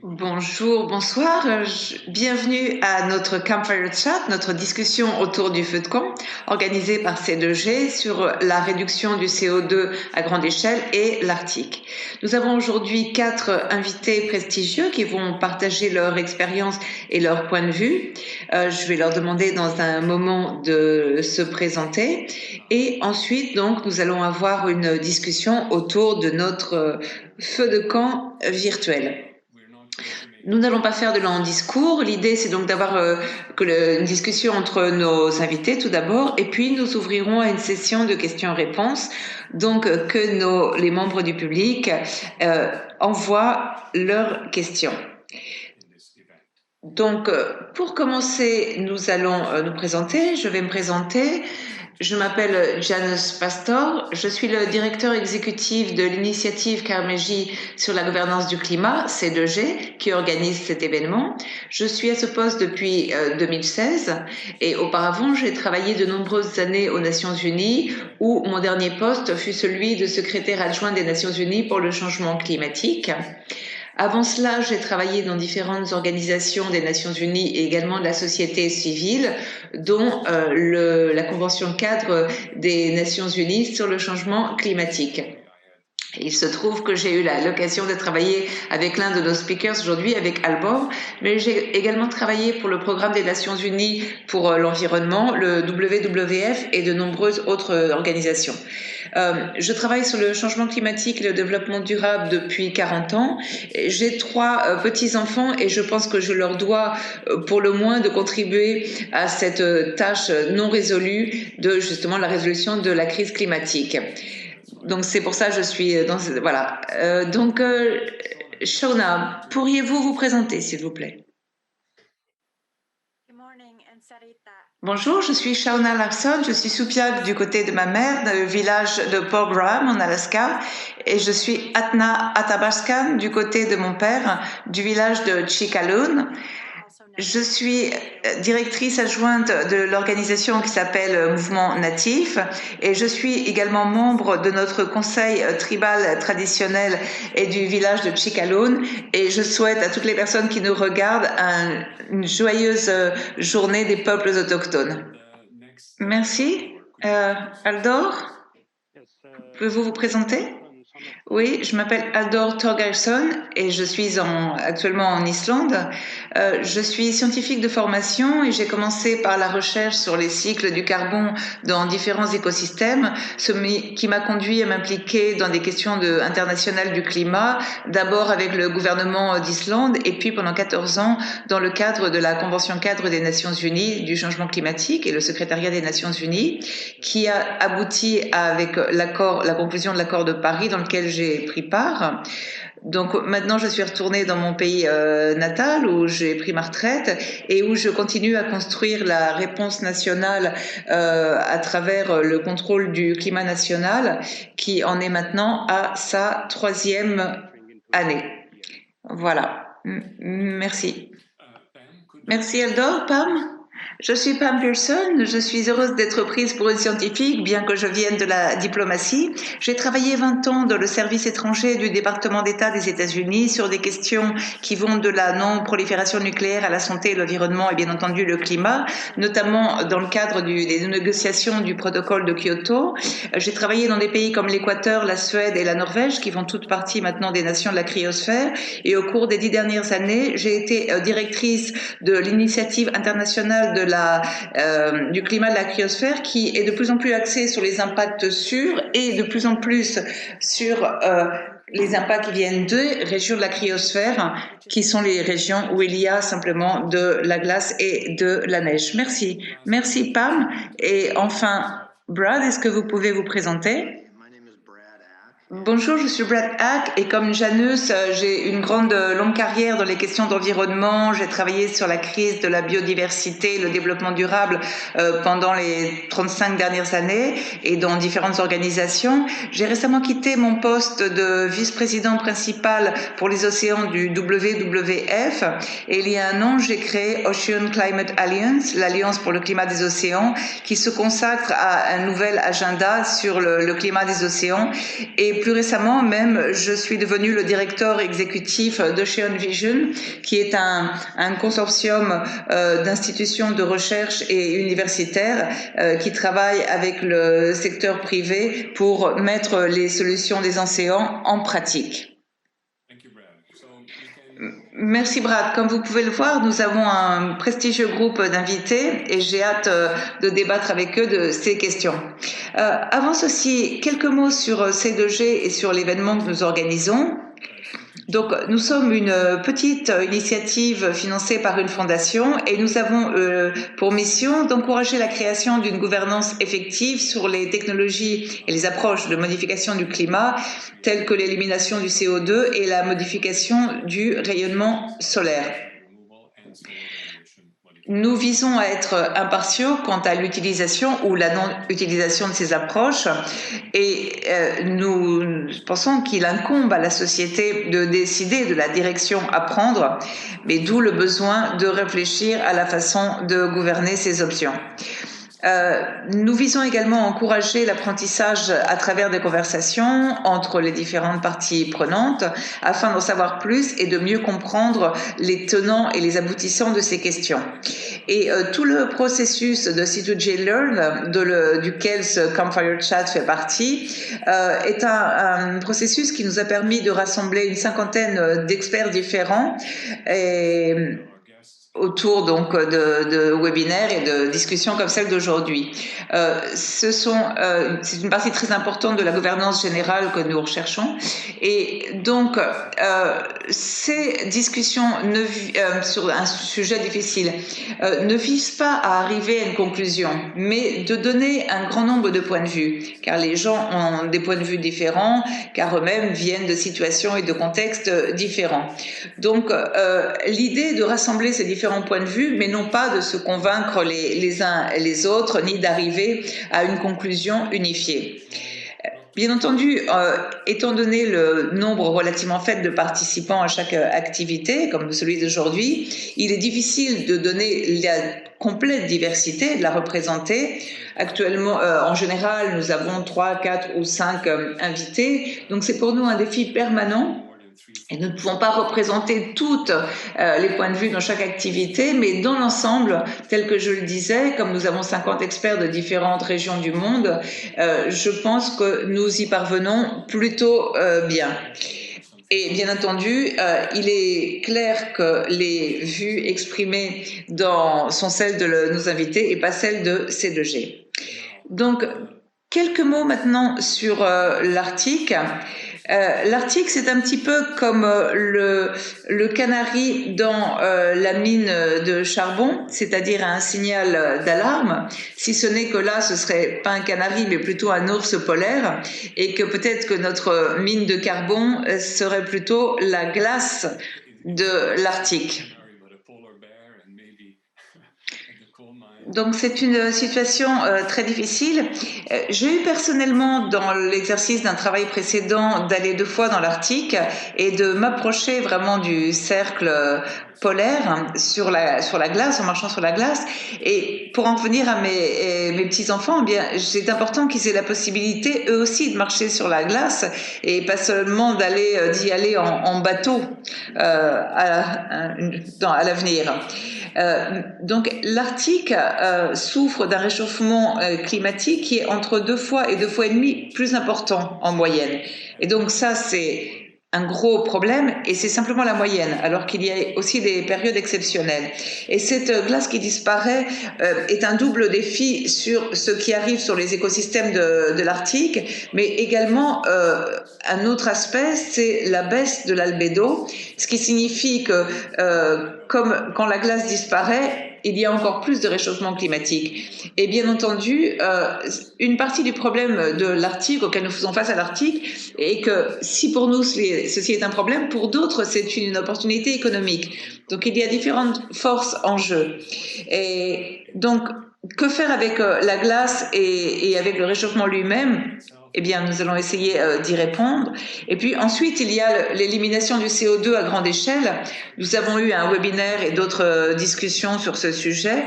Bonjour, bonsoir, bienvenue à notre Campfire Chat, notre discussion autour du feu de camp, organisée par C2G sur la réduction du CO2 à grande échelle et l'Arctique. Nous avons aujourd'hui 4 invités prestigieux qui vont partager leur expérience et leur point de vue. Je vais leur demander dans un moment de se présenter et ensuite donc nous allons avoir une discussion autour de notre feu de camp virtuel. Nous n'allons pas faire de long discours. L'idée, c'est donc d'avoir une discussion entre nos invités tout d'abord, et puis nous ouvrirons à une session de questions-réponses. Donc, que les membres du public envoient leurs questions. Donc, pour commencer, nous allons nous présenter. Je vais me présenter. Je m'appelle Janus Pastor, je suis le directeur exécutif de l'initiative Carnegie sur la gouvernance du climat, C2G, qui organise cet événement. Je suis à ce poste depuis 2016 et auparavant j'ai travaillé de nombreuses années aux Nations Unies où mon dernier poste fut celui de secrétaire adjoint des Nations Unies pour le changement climatique. Avant cela, j'ai travaillé dans différentes organisations des Nations Unies et également de la société civile, dont la Convention cadre des Nations Unies sur le changement climatique. Il se trouve que j'ai eu l'occasion de travailler avec l'un de nos speakers aujourd'hui, avec Albor, mais j'ai également travaillé pour le programme des Nations Unies pour l'environnement, le WWF et de nombreuses autres organisations. Je travaille sur le changement climatique et le développement durable depuis 40 ans. J'ai 3 petits-enfants et je pense que je leur dois pour le moins de contribuer à cette tâche non résolue de justement la résolution de la crise climatique. Donc c'est pour ça que je suis dans voilà. Shona, pourriez-vous vous présenter s'il vous plaît? Bonjour, je suis Shauna Larson, je suis Soupiag du côté de ma mère, dans le village de Port Graham en Alaska, et je suis Atna Athabaskan du côté de mon père, du village de Chicaloon. Je suis directrice adjointe de l'organisation qui s'appelle Mouvement Natif et je suis également membre de notre conseil tribal traditionnel et du village de Chicaloon et je souhaite à toutes les personnes qui nous regardent une joyeuse journée des peuples autochtones. Merci. Aldor, pouvez-vous vous présenter? Oui, je m'appelle Aldor Torgerson et je suis actuellement en Islande. Je suis scientifique de formation et j'ai commencé par la recherche sur les cycles du carbone dans différents écosystèmes, ce qui m'a conduit à m'impliquer dans des questions internationales du climat, d'abord avec le gouvernement d'Islande et puis pendant 14 ans dans le cadre de la Convention cadre des Nations Unies du changement climatique et le secrétariat des Nations Unies, qui a abouti avec la conclusion de l'accord de Paris dans lequel j'ai pris part. Donc maintenant, je suis retournée dans mon pays natal où j'ai pris ma retraite et où je continue à construire la réponse nationale à travers le contrôle du climat national qui en est maintenant à sa 3e année. Voilà. Merci. Merci Eldor. Pam? Je suis Pam Pearson, je suis heureuse d'être prise pour une scientifique, bien que je vienne de la diplomatie. J'ai travaillé 20 ans dans le service étranger du département d'État des États-Unis sur des questions qui vont de la non-prolifération nucléaire à la santé, l'environnement et bien entendu le climat, notamment dans le cadre des négociations du protocole de Kyoto. J'ai travaillé dans des pays comme l'Équateur, la Suède et la Norvège, qui font toutes partie maintenant des nations de la cryosphère. Et au cours des 10 dernières années, j'ai été directrice de l'initiative internationale du climat de la cryosphère qui est de plus en plus axé sur les impacts sûrs et de plus en plus sur les impacts qui viennent des régions de la cryosphère qui sont les régions où il y a simplement de la glace et de la neige. Merci. Merci Pam. Et enfin, Brad, est-ce que vous pouvez vous présenter? Bonjour, je suis Brad Hack et comme Janus, j'ai une longue carrière dans les questions d'environnement. J'ai travaillé sur la crise de la biodiversité, le développement durable pendant les 35 dernières années et dans différentes organisations. J'ai récemment quitté mon poste de vice-président principal pour les océans du WWF et il y a un an, j'ai créé Ocean Climate Alliance, l'Alliance pour le climat des océans, qui se consacre à un nouvel agenda sur le climat des océans et et plus récemment même, je suis devenue le directeur exécutif d'Ocean Vision, qui est un consortium d'institutions de recherche et universitaires qui travaillent avec le secteur privé pour mettre les solutions des océans en pratique. Merci Brad. Comme vous pouvez le voir, nous avons un prestigieux groupe d'invités et j'ai hâte de débattre avec eux de ces questions. Avant ceci, quelques mots sur C2G et sur l'événement que nous organisons. Donc, nous sommes une petite initiative financée par une fondation et nous avons pour mission d'encourager la création d'une gouvernance effective sur les technologies et les approches de modification du climat, telles que l'élimination du CO2 et la modification du rayonnement solaire. Nous visons à être impartiaux quant à l'utilisation ou la non-utilisation de ces approches et nous pensons qu'il incombe à la société de décider de la direction à prendre, mais d'où le besoin de réfléchir à la façon de gouverner ces options. Nous visons également à encourager l'apprentissage à travers des conversations entre les différentes parties prenantes afin d'en savoir plus et de mieux comprendre les tenants et les aboutissants de ces questions. Et tout le processus de C2J Learn, duquel ce Campfire Chat fait partie, est un processus qui nous a permis de rassembler une cinquantaine d'experts différents et autour donc de webinaires et de discussions comme celle d'aujourd'hui. C'est une partie très importante de la gouvernance générale que nous recherchons. Et donc, ces discussions sur un sujet difficile ne visent pas à arriver à une conclusion, mais de donner un grand nombre de points de vue, car les gens ont des points de vue différents, car eux-mêmes viennent de situations et de contextes différents. Donc, l'idée de rassembler ces différents points de vue, mais non pas de se convaincre les uns et les autres, ni d'arriver à une conclusion unifiée. Bien entendu, étant donné le nombre relativement faible de participants à chaque activité, comme celui d'aujourd'hui, il est difficile de donner la complète diversité, de la représenter. Actuellement, en général, nous avons 3, 4 ou 5 invités, donc c'est pour nous un défi permanent. Et nous ne pouvons pas représenter toutes les points de vue dans chaque activité, mais dans l'ensemble, tel que je le disais, comme nous avons 50 experts de différentes régions du monde, je pense que nous y parvenons plutôt bien. Et bien entendu, il est clair que les vues exprimées sont celles de nos invités et pas celles de C2G. Donc, quelques mots maintenant sur l'Arctique. L'Arctique, c'est un petit peu comme le canari dans la mine de charbon, c'est-à-dire un signal d'alarme, si ce n'est que là, ce serait pas un canari, mais plutôt un ours polaire, et que peut-être que notre mine de carbone serait plutôt la glace de l'Arctique. Donc c'est une situation très difficile. J'ai eu personnellement dans l'exercice d'un travail précédent d'aller 2 fois dans l'Arctique et de m'approcher vraiment du cercle polaire sur la glace, en marchant sur la glace. Et pour en venir à mes petits-enfants, eh bien, c'est important qu'ils aient la possibilité, eux aussi, de marcher sur la glace et pas seulement d'y aller en bateau à l'avenir. Donc l'Arctique souffre d'un réchauffement climatique qui est entre 2 fois et 2 fois et demi plus important en moyenne. Et donc ça, c'est un gros problème et c'est simplement la moyenne, alors qu'il y a aussi des périodes exceptionnelles. Et cette glace qui disparaît est un double défi sur ce qui arrive sur les écosystèmes de l'Arctique, mais également un autre aspect, c'est la baisse de l'albédo, ce qui signifie que comme quand la glace disparaît, il y a encore plus de réchauffement climatique. Et bien entendu, une partie du problème de l'Arctique, auquel nous faisons face à l'Arctique, est que si pour nous ceci est un problème, pour d'autres c'est une opportunité économique. Donc il y a différentes forces en jeu. Et donc, que faire avec la glace et avec le réchauffement lui-même ? Eh bien, nous allons essayer d'y répondre. Et puis ensuite, il y a l'élimination du CO2 à grande échelle. Nous avons eu un webinaire et d'autres discussions sur ce sujet.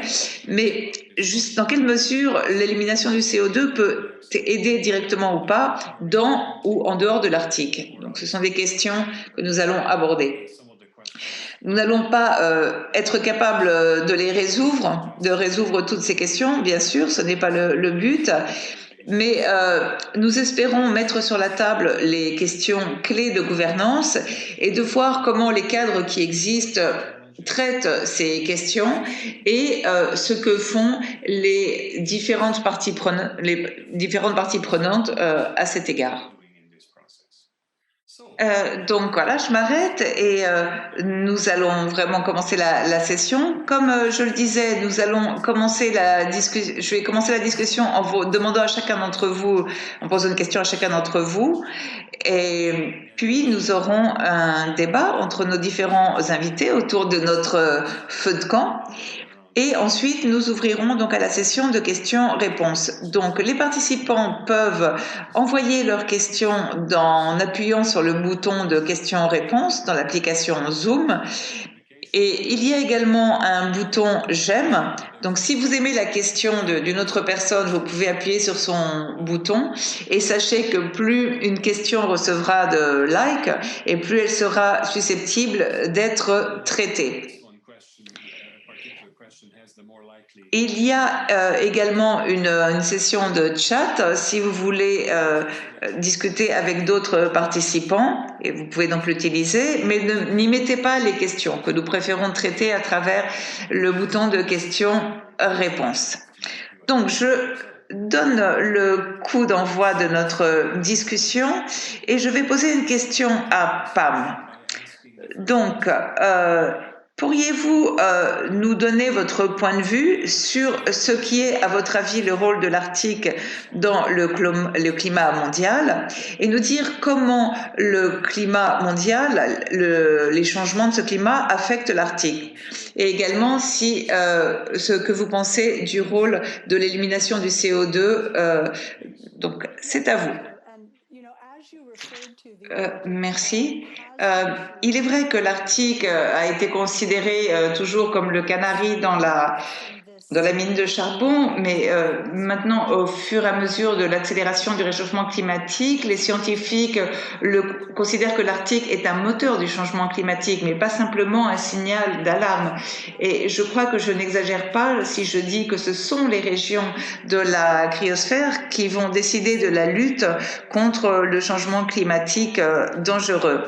Mais juste dans quelle mesure l'élimination du CO2 peut aider directement ou pas dans ou en dehors de l'Arctique? Donc, ce sont des questions que nous allons aborder. Nous n'allons pas être capables de résoudre toutes ces questions, bien sûr, ce n'est pas le but, mais nous espérons mettre sur la table les questions clés de gouvernance et de voir comment les cadres qui existent traitent ces questions et ce que font les différentes parties prenantes à cet égard. Donc voilà, je m'arrête et nous allons vraiment commencer la session. Comme je le disais, nous allons commencer je vais commencer la discussion en vous demandant à chacun d'entre vous, en posant une question à chacun d'entre vous, et puis nous aurons un débat entre nos différents invités autour de notre feu de camp. Et ensuite, nous ouvrirons donc à la session de questions-réponses. Donc, les participants peuvent envoyer leurs questions en appuyant sur le bouton de questions-réponses dans l'application Zoom. Et il y a également un bouton « J'aime ». Donc, si vous aimez la question d'une autre personne, vous pouvez appuyer sur son bouton. Et sachez que plus une question recevra de likes, et plus elle sera susceptible d'être traitée. Il y a également une session de chat si vous voulez discuter avec d'autres participants, et vous pouvez donc l'utiliser, mais n'y mettez pas les questions que nous préférons traiter à travers le bouton de questions-réponses. Donc, je donne le coup d'envoi de notre discussion et je vais poser une question à Pam. Donc, pourriez-vous nous donner votre point de vue sur ce qui est, à votre avis, le rôle de l'Arctique dans le climat mondial et nous dire comment le climat mondial, les changements de ce climat affectent l'Arctique? Et également, ce que vous pensez du rôle de l'élimination du CO2. Donc, c'est à vous. Merci. Il est vrai que l'Arctique a été considéré toujours comme le canari dans la mine de charbon, mais maintenant, au fur et à mesure de l'accélération du réchauffement climatique, les scientifiques considèrent que l'Arctique est un moteur du changement climatique, mais pas simplement un signal d'alarme. Et je crois que je n'exagère pas si je dis que ce sont les régions de la cryosphère qui vont décider de la lutte contre le changement climatique dangereux.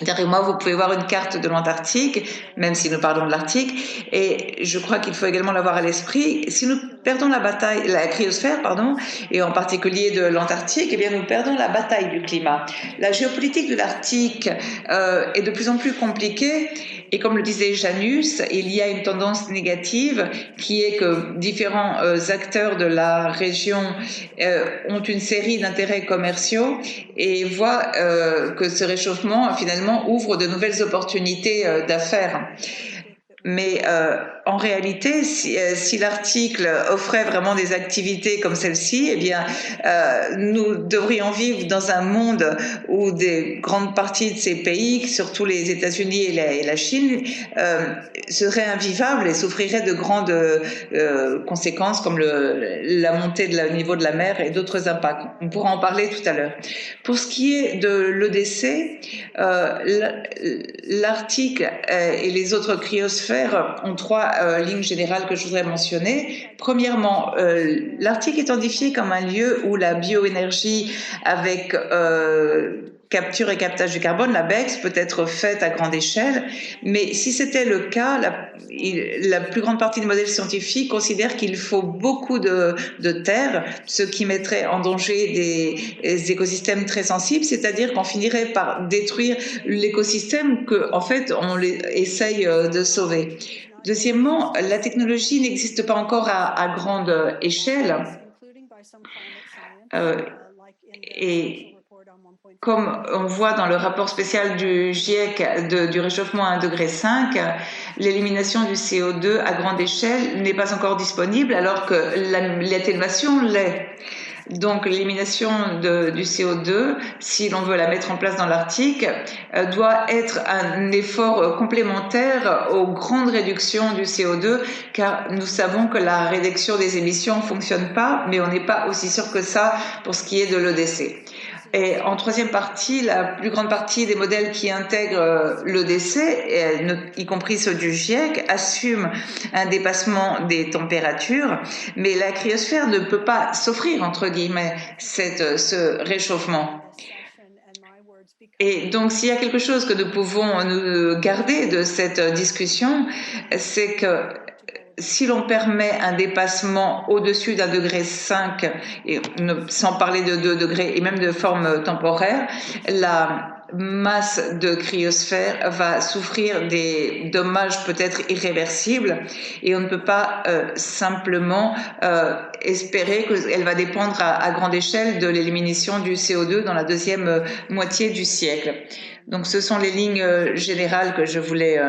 Derrière moi, vous pouvez voir une carte de l'Antarctique, même si nous parlons de l'Arctique, et je crois qu'il faut également l'avoir à l'esprit. Si nous perdons la cryosphère, et en particulier de l'Antarctique, eh bien nous perdons la bataille du climat. La géopolitique de l'Arctique est de plus en plus compliquée, et comme le disait Janus, il y a une tendance négative qui est que différents acteurs de la région ont une série d'intérêts commerciaux et voient que ce réchauffement finalement ouvre de nouvelles opportunités d'affaires. Mais en réalité, si l'article offrait vraiment des activités comme celle-ci, eh bien, nous devrions vivre dans un monde où des grandes parties de ces pays, surtout les États-Unis et la Chine, seraient invivables et souffriraient de grandes conséquences comme la montée du niveau de la mer et d'autres impacts. On pourra en parler tout à l'heure. Pour ce qui est de l'EDC, l'Arctique et les autres cryosphères ont trois lignes générales que je voudrais mentionner. Premièrement, l'Arctique est identifié comme un lieu où la bioénergie avec capture et captage du carbone, la BECCS, peut être faite à grande échelle, mais si c'était le cas, la plus grande partie des modèles scientifiques considèrent qu'il faut beaucoup de terre, ce qui mettrait en danger des écosystèmes très sensibles, c'est-à-dire qu'on finirait par détruire l'écosystème qu'en fait on essaye de sauver. Deuxièmement, la technologie n'existe pas encore à grande échelle et comme on voit dans le rapport spécial du GIEC du réchauffement à 1,5 degré, l'élimination du CO2 à grande échelle n'est pas encore disponible alors que l'atténuation l'est. Donc l'élimination du CO2, si l'on veut la mettre en place dans l'Arctique, doit être un effort complémentaire aux grandes réductions du CO2, car nous savons que la réduction des émissions ne fonctionne pas, mais on n'est pas aussi sûr que ça pour ce qui est de l'EDC. Et en troisième partie, la plus grande partie des modèles qui intègrent l'EDC, y compris ceux du GIEC, assument un dépassement des températures, mais la cryosphère ne peut pas s'offrir, entre guillemets, ce réchauffement. Et donc, s'il y a quelque chose que nous pouvons nous garder de cette discussion, c'est que si l'on permet un dépassement au-dessus d'1,5 degré, et sans parler de 2 degrés et même de forme temporaire, la masse de cryosphère va souffrir des dommages peut-être irréversibles et on ne peut pas simplement espérer qu'elle va dépendre à grande échelle de l'élimination du CO2 dans la deuxième moitié du siècle. Donc ce sont les lignes générales que je voulais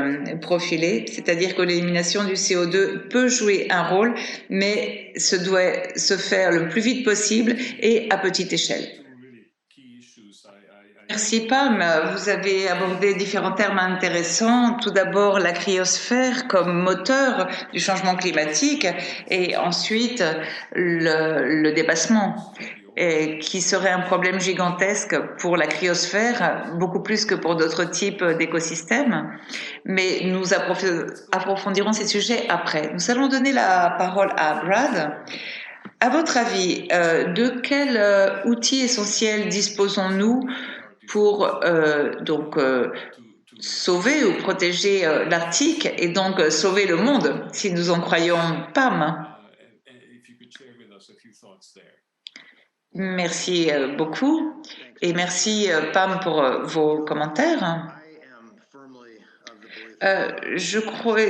profiler, c'est-à-dire que l'élimination du CO2 peut jouer un rôle, mais ce doit se faire le plus vite possible et à petite échelle. Merci Pam, vous avez abordé différents termes intéressants. Tout d'abord la cryosphère comme moteur du changement climatique et ensuite le dépassement. Et qui serait un problème gigantesque pour la cryosphère, beaucoup plus que pour d'autres types d'écosystèmes. Mais nous approfondirons ces sujets après. Nous allons donner la parole à Brad. À votre avis, de quel outil essentiel disposons-nous pour sauver ou protéger l'Arctique et donc sauver le monde, si nous en croyons Pam? Merci beaucoup et merci Pam pour vos commentaires. Je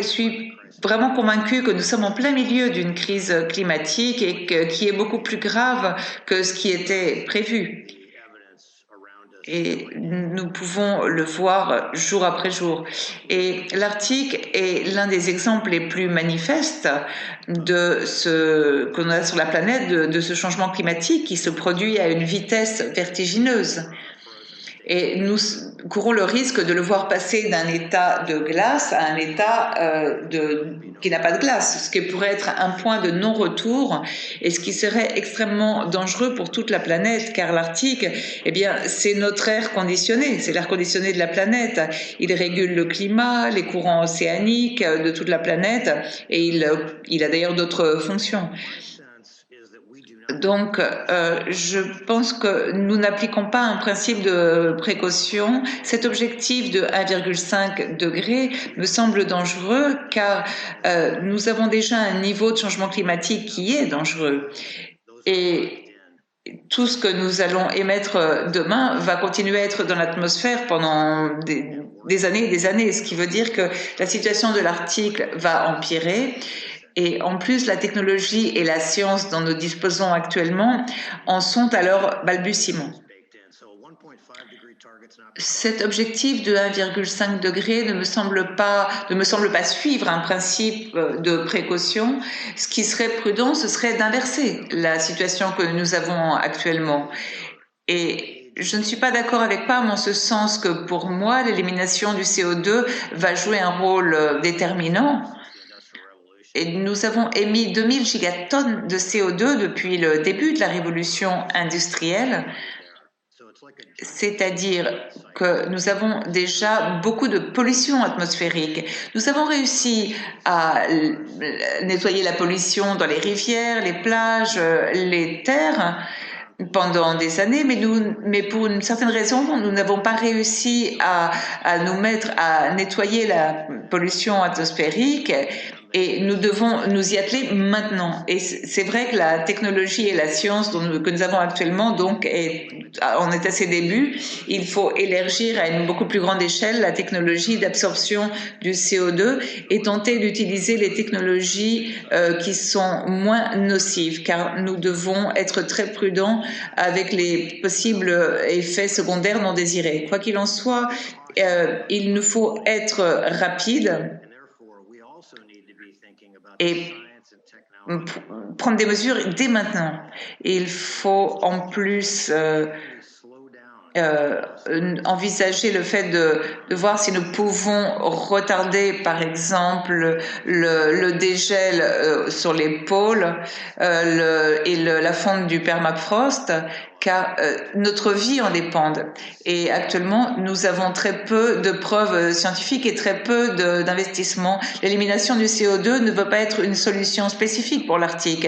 suis vraiment convaincue que nous sommes en plein milieu d'une crise climatique et qui est beaucoup plus grave que ce qui était prévu. Et nous pouvons le voir jour après jour. Et l'Arctique est l'un des exemples les plus manifestes de ce qu'on a sur la planète, de ce changement climatique qui se produit à une vitesse vertigineuse. Et nous courons le risque de le voir passer d'un état de glace à un état qui n'a pas de glace, ce qui pourrait être un point de non-retour et ce qui serait extrêmement dangereux pour toute la planète, car l'Arctique, eh bien, c'est notre air conditionné, c'est l'air conditionné de la planète. Il régule le climat, les courants océaniques de toute la planète et il a d'ailleurs d'autres fonctions. Donc, je pense que nous n'appliquons pas un principe de précaution. Cet objectif de 1,5 degré me semble dangereux car nous avons déjà un niveau de changement climatique qui est dangereux. Et tout ce que nous allons émettre demain va continuer à être dans l'atmosphère pendant des années et des années, ce qui veut dire que la situation de l'Arctique va empirer. Et en plus, la technologie et la science dont nous disposons actuellement en sont à leur balbutiement. Cet objectif de 1,5 degré ne me semble pas suivre un principe de précaution. Ce qui serait prudent, ce serait d'inverser la situation que nous avons actuellement. Et je ne suis pas d'accord avec Pam en ce sens que pour moi, l'élimination du CO2 va jouer un rôle déterminant. Et nous avons émis 2000 gigatonnes de CO2 depuis le début de la révolution industrielle, c'est-à-dire que nous avons déjà beaucoup de pollution atmosphérique. Nous avons réussi à nettoyer la pollution dans les rivières, les plages, les terres pendant des années, mais pour une certaine raison, nous n'avons pas réussi à nous mettre à nettoyer la pollution atmosphérique. Et nous devons nous y atteler maintenant. Et c'est vrai que la technologie et la science que nous avons actuellement, donc, on est à ses débuts. Il faut élargir à une beaucoup plus grande échelle la technologie d'absorption du CO2 et tenter d'utiliser les technologies qui sont moins nocives, car nous devons être très prudents avec les possibles effets secondaires non désirés. Quoi qu'il en soit, il nous faut être rapide. Et prendre des mesures dès maintenant. Il faut en plus envisager le fait de voir si nous pouvons retarder, par exemple, le dégel sur les pôles la fonte du permafrost, car notre vie en dépend. Et actuellement, nous avons très peu de preuves scientifiques et très peu d'investissements. L'élimination du CO2 ne veut pas être une solution spécifique pour l'Arctique,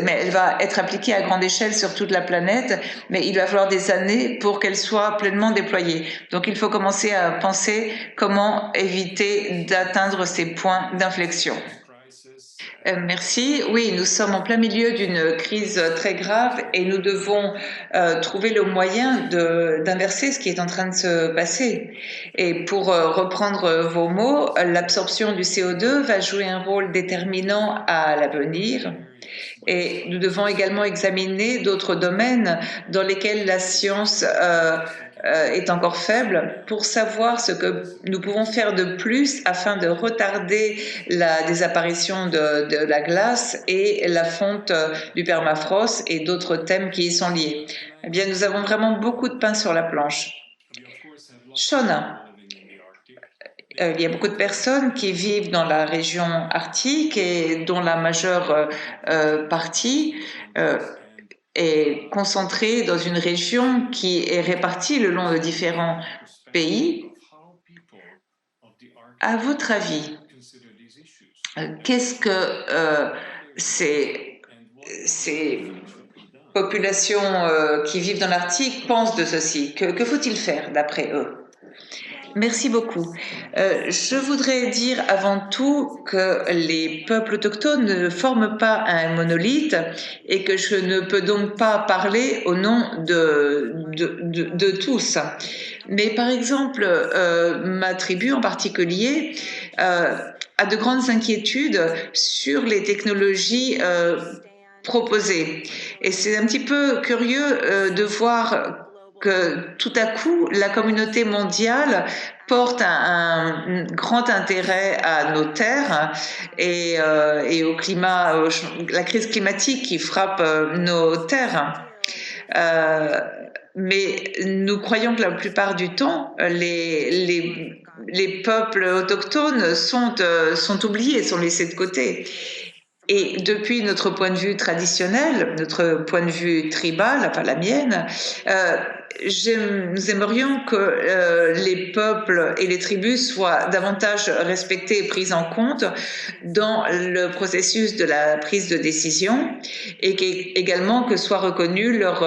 mais elle va être appliquée à grande échelle sur toute la planète, mais il va falloir des années pour qu'elle soit pleinement déployée. Donc il faut commencer à penser comment éviter d'atteindre ces points d'inflexion. Merci. Oui, nous sommes en plein milieu d'une crise très grave et nous devons trouver le moyen d'inverser ce qui est en train de se passer. Et pour reprendre vos mots, l'absorption du CO2 va jouer un rôle déterminant à l'avenir. Et nous devons également examiner d'autres domaines dans lesquels la science est encore faible pour savoir ce que nous pouvons faire de plus afin de retarder la désapparition de la glace et la fonte du permafrost et d'autres thèmes qui y sont liés. Eh bien, nous avons vraiment beaucoup de pain sur la planche. Shauna, il y a beaucoup de personnes qui vivent dans la région arctique et dont la majeure partie est concentrée dans une région qui est répartie le long de différents pays. À votre avis, qu'est-ce que ces populations qui vivent dans l'Arctique pensent de ceci? Que faut-il faire d'après eux? Merci beaucoup. Je voudrais dire avant tout que les peuples autochtones ne forment pas un monolithe et que je ne peux donc pas parler au nom de tous. Mais par exemple, ma tribu en particulier a de grandes inquiétudes sur les technologies proposées. Et c'est un petit peu curieux de voir que tout à coup, la communauté mondiale porte un grand intérêt à nos terres et au climat, la crise climatique qui frappe nos terres. Mais nous croyons que la plupart du temps, les peuples autochtones sont oubliés, sont laissés de côté. Et depuis notre point de vue traditionnel, notre point de vue tribal, enfin la mienne, nous aimerions que les peuples et les tribus soient davantage respectés et pris en compte dans le processus de la prise de décision et également que soit reconnue leur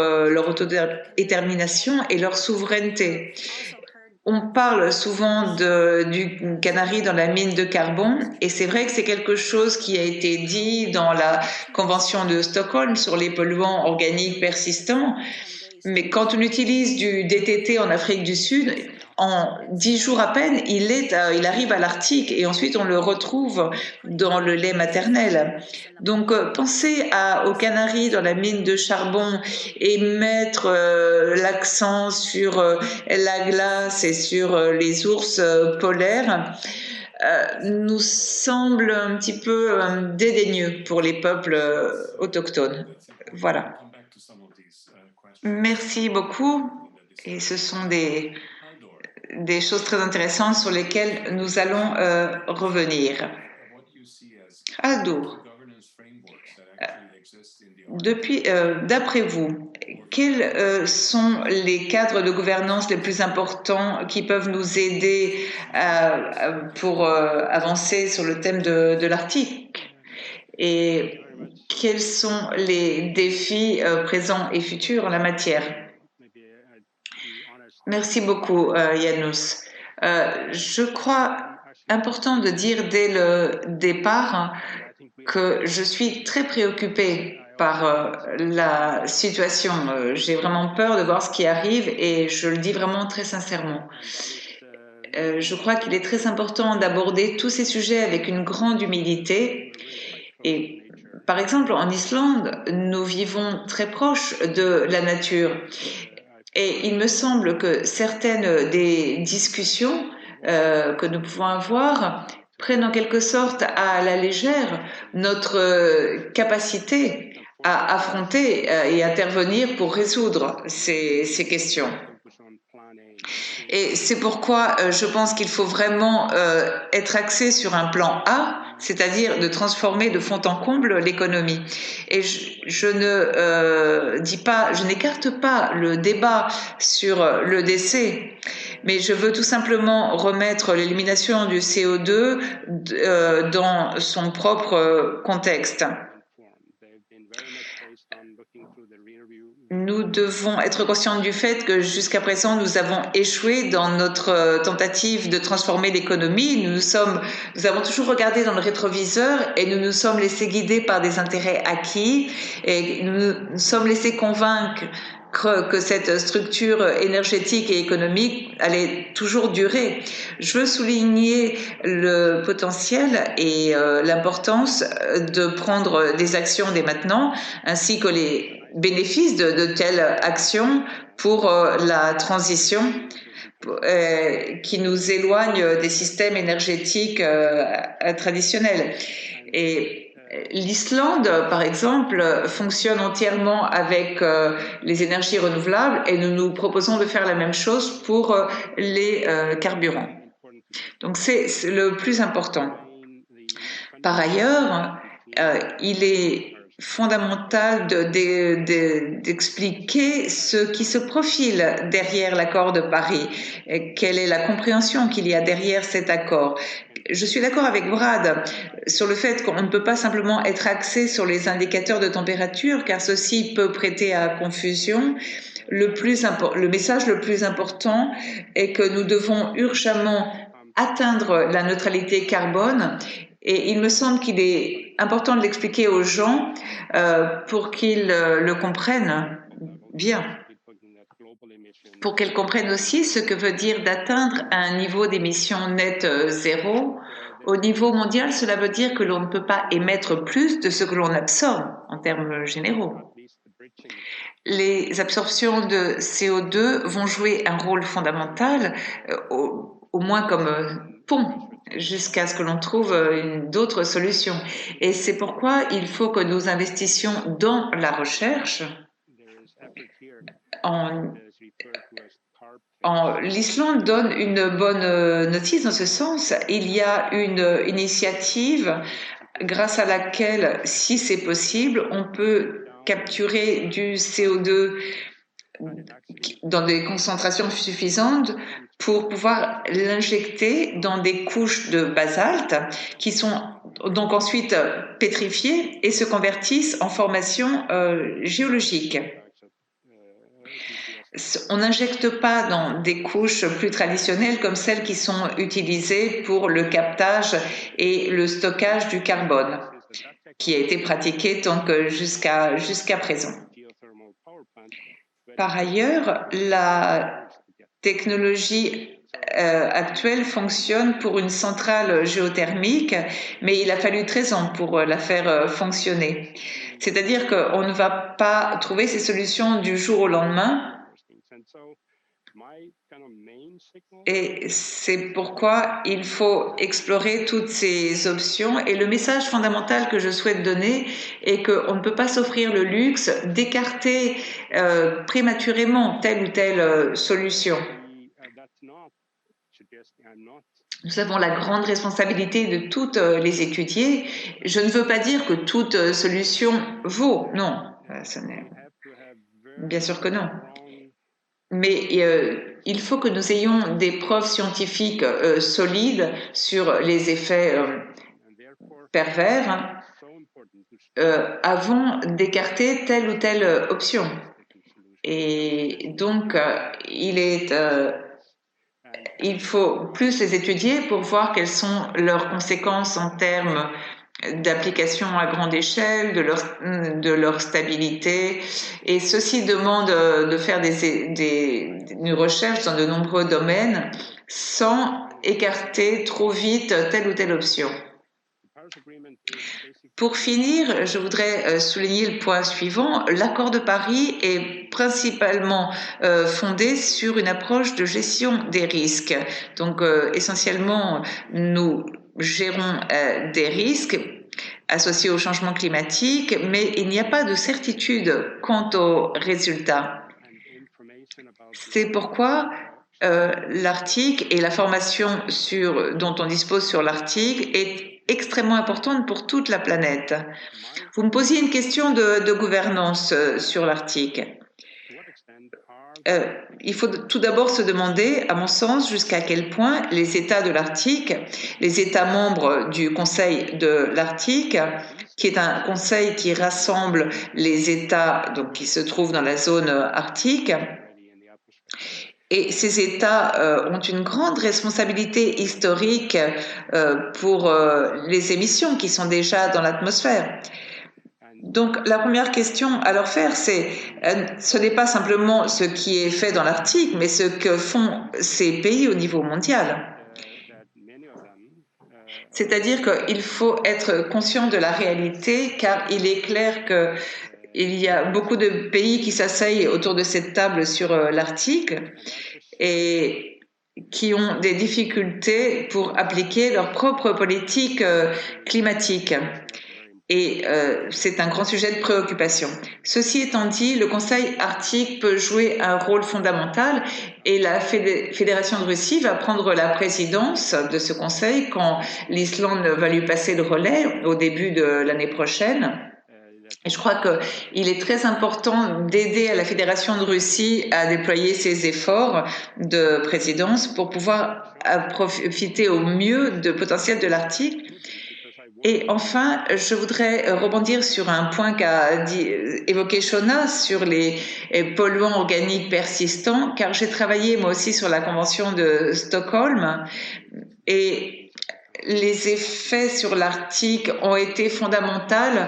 autodétermination et leur souveraineté. On parle souvent du canari dans la mine de carbone et c'est vrai que c'est quelque chose qui a été dit dans la Convention de Stockholm sur les polluants organiques persistants. Mais quand on utilise du DDT en Afrique du Sud, en 10 jours à peine, il arrive à l'Arctique et ensuite on le retrouve dans le lait maternel. Donc pensez aux canaris dans la mine de charbon et mettre l'accent sur la glace et sur les ours polaires nous semble un petit peu dédaigneux pour les peuples autochtones. Voilà. Merci beaucoup. Et ce sont des choses très intéressantes sur lesquelles nous allons revenir. Aldo, d'après vous, quels sont les cadres de gouvernance les plus importants qui peuvent nous aider pour avancer sur le thème de l'Arctique? Et quels sont les défis présents et futurs en la matière? Merci beaucoup, Janusz. Je crois important de dire dès le départ que je suis très préoccupée par la situation. J'ai vraiment peur de voir ce qui arrive et je le dis vraiment très sincèrement. Je crois qu'il est très important d'aborder tous ces sujets avec une grande humilité et par exemple, en Islande, nous vivons très proche de la nature. Et il me semble que certaines des discussions que nous pouvons avoir prennent en quelque sorte à la légère notre capacité à affronter et intervenir pour résoudre ces questions. Et c'est pourquoi je pense qu'il faut vraiment être axé sur un plan A, c'est-à-dire de transformer de fond en comble l'économie. Et je ne dis pas, je n'écarte pas le débat sur le décès, mais je veux tout simplement remettre l'élimination du CO2 dans son propre contexte. Nous devons être conscients du fait que jusqu'à présent, nous avons échoué dans notre tentative de transformer l'économie. Nous avons toujours regardé dans le rétroviseur et nous nous sommes laissés guider par des intérêts acquis et nous nous sommes laissés convaincre que cette structure énergétique et économique allait toujours durer. Je veux souligner le potentiel et l'importance de prendre des actions dès maintenant, ainsi que les bénéfices de telles actions pour la transition qui nous éloigne des systèmes énergétiques traditionnels. Et l'Islande, par exemple, fonctionne entièrement avec les énergies renouvelables et nous nous proposons de faire la même chose pour les carburants. Donc c'est le plus important. Par ailleurs, il est fondamental d'expliquer ce qui se profile derrière l'accord de Paris, quelle est la compréhension qu'il y a derrière cet accord. Je suis d'accord avec Brad sur le fait qu'on ne peut pas simplement être axé sur les indicateurs de température, car ceci peut prêter à confusion. Le message le plus important est que nous devons urgemment atteindre la neutralité carbone. Et il me semble qu'il est important de l'expliquer aux gens pour qu'ils le comprennent bien. Pour qu'elles comprennent aussi ce que veut dire d'atteindre un niveau d'émission net zéro. Au niveau mondial, cela veut dire que l'on ne peut pas émettre plus de ce que l'on absorbe en termes généraux. Les absorptions de CO2 vont jouer un rôle fondamental, au moins comme pont, jusqu'à ce que l'on trouve d'autres solutions. Et c'est pourquoi il faut que nous investissions dans la recherche. L'Islande donne une bonne notice dans ce sens. Il y a une initiative grâce à laquelle, si c'est possible, on peut capturer du CO2 dans des concentrations suffisantes pour pouvoir l'injecter dans des couches de basalte qui sont donc ensuite pétrifiées et se convertissent en formation géologique. On n'injecte pas dans des couches plus traditionnelles comme celles qui sont utilisées pour le captage et le stockage du carbone, qui a été pratiqué donc jusqu'à présent. Par ailleurs, la technologie actuelle fonctionne pour une centrale géothermique, mais il a fallu 13 ans pour la faire fonctionner. C'est-à-dire qu'on ne va pas trouver ces solutions du jour au lendemain. Et c'est pourquoi il faut explorer toutes ces options. Et le message fondamental que je souhaite donner est qu'on ne peut pas s'offrir le luxe d'écarter prématurément telle ou telle solution. Nous avons la grande responsabilité de toutes les étudier. Je ne veux pas dire que toute solution vaut, non. Bien sûr que non. Mais il faut que nous ayons des preuves scientifiques solides sur les effets pervers avant d'écarter telle ou telle option. Et donc, il faut plus les étudier pour voir quelles sont leurs conséquences en termes d'application à grande échelle, de leur stabilité. Et ceci demande de faire une recherche dans de nombreux domaines sans écarter trop vite telle ou telle option. Pour finir, je voudrais souligner le point suivant. L'accord de Paris est principalement fondé sur une approche de gestion des risques. Donc, essentiellement, nous gérons des risques associés au changement climatique, mais il n'y a pas de certitude quant aux résultats. C'est pourquoi l'Arctique et la formation dont on dispose sur l'Arctique est extrêmement importante pour toute la planète. Vous me posiez une question de gouvernance sur l'Arctique. Il faut tout d'abord se demander, à mon sens, jusqu'à quel point les États de l'Arctique, les États membres du Conseil de l'Arctique, qui est un conseil qui rassemble les États donc, qui se trouvent dans la zone arctique, et ces États ont une grande responsabilité historique pour les émissions qui sont déjà dans l'atmosphère. Donc, la première question à leur faire, ce n'est pas simplement ce qui est fait dans l'Arctique, mais ce que font ces pays au niveau mondial. C'est-à-dire qu'il faut être conscient de la réalité, car il est clair qu'il y a beaucoup de pays qui s'asseyent autour de cette table sur l'Arctique et qui ont des difficultés pour appliquer leur propre politique climatique. Et c'est un grand sujet de préoccupation. Ceci étant dit, le Conseil arctique peut jouer un rôle fondamental et la Fédération de Russie va prendre la présidence de ce Conseil quand l'Islande va lui passer le relais au début de l'année prochaine. Et je crois qu'il est très important d'aider à la Fédération de Russie à déployer ses efforts de présidence pour pouvoir profiter au mieux du potentiel de l'Arctique. Et enfin, je voudrais rebondir sur un point qu'a évoqué Shona sur les polluants organiques persistants, car j'ai travaillé moi aussi sur la Convention de Stockholm et les effets sur l'Arctique ont été fondamentaux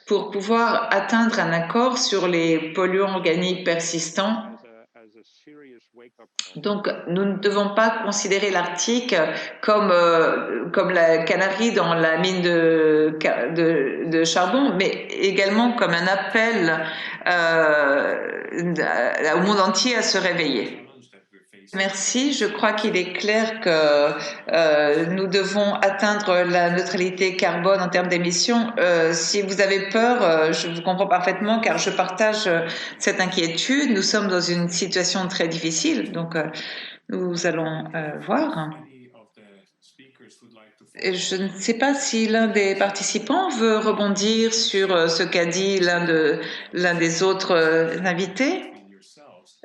pour pouvoir atteindre un accord sur les polluants organiques persistants. Donc, nous ne devons pas considérer l'Arctique comme la canarie dans la mine de charbon, mais également comme un appel au monde entier à se réveiller. Merci. Je crois qu'il est clair que nous devons atteindre la neutralité carbone en termes d'émissions. Si vous avez peur, je vous comprends parfaitement car je partage cette inquiétude. Nous sommes dans une situation très difficile, donc nous allons voir. Et je ne sais pas si l'un des participants veut rebondir sur ce qu'a dit l'un des autres invités.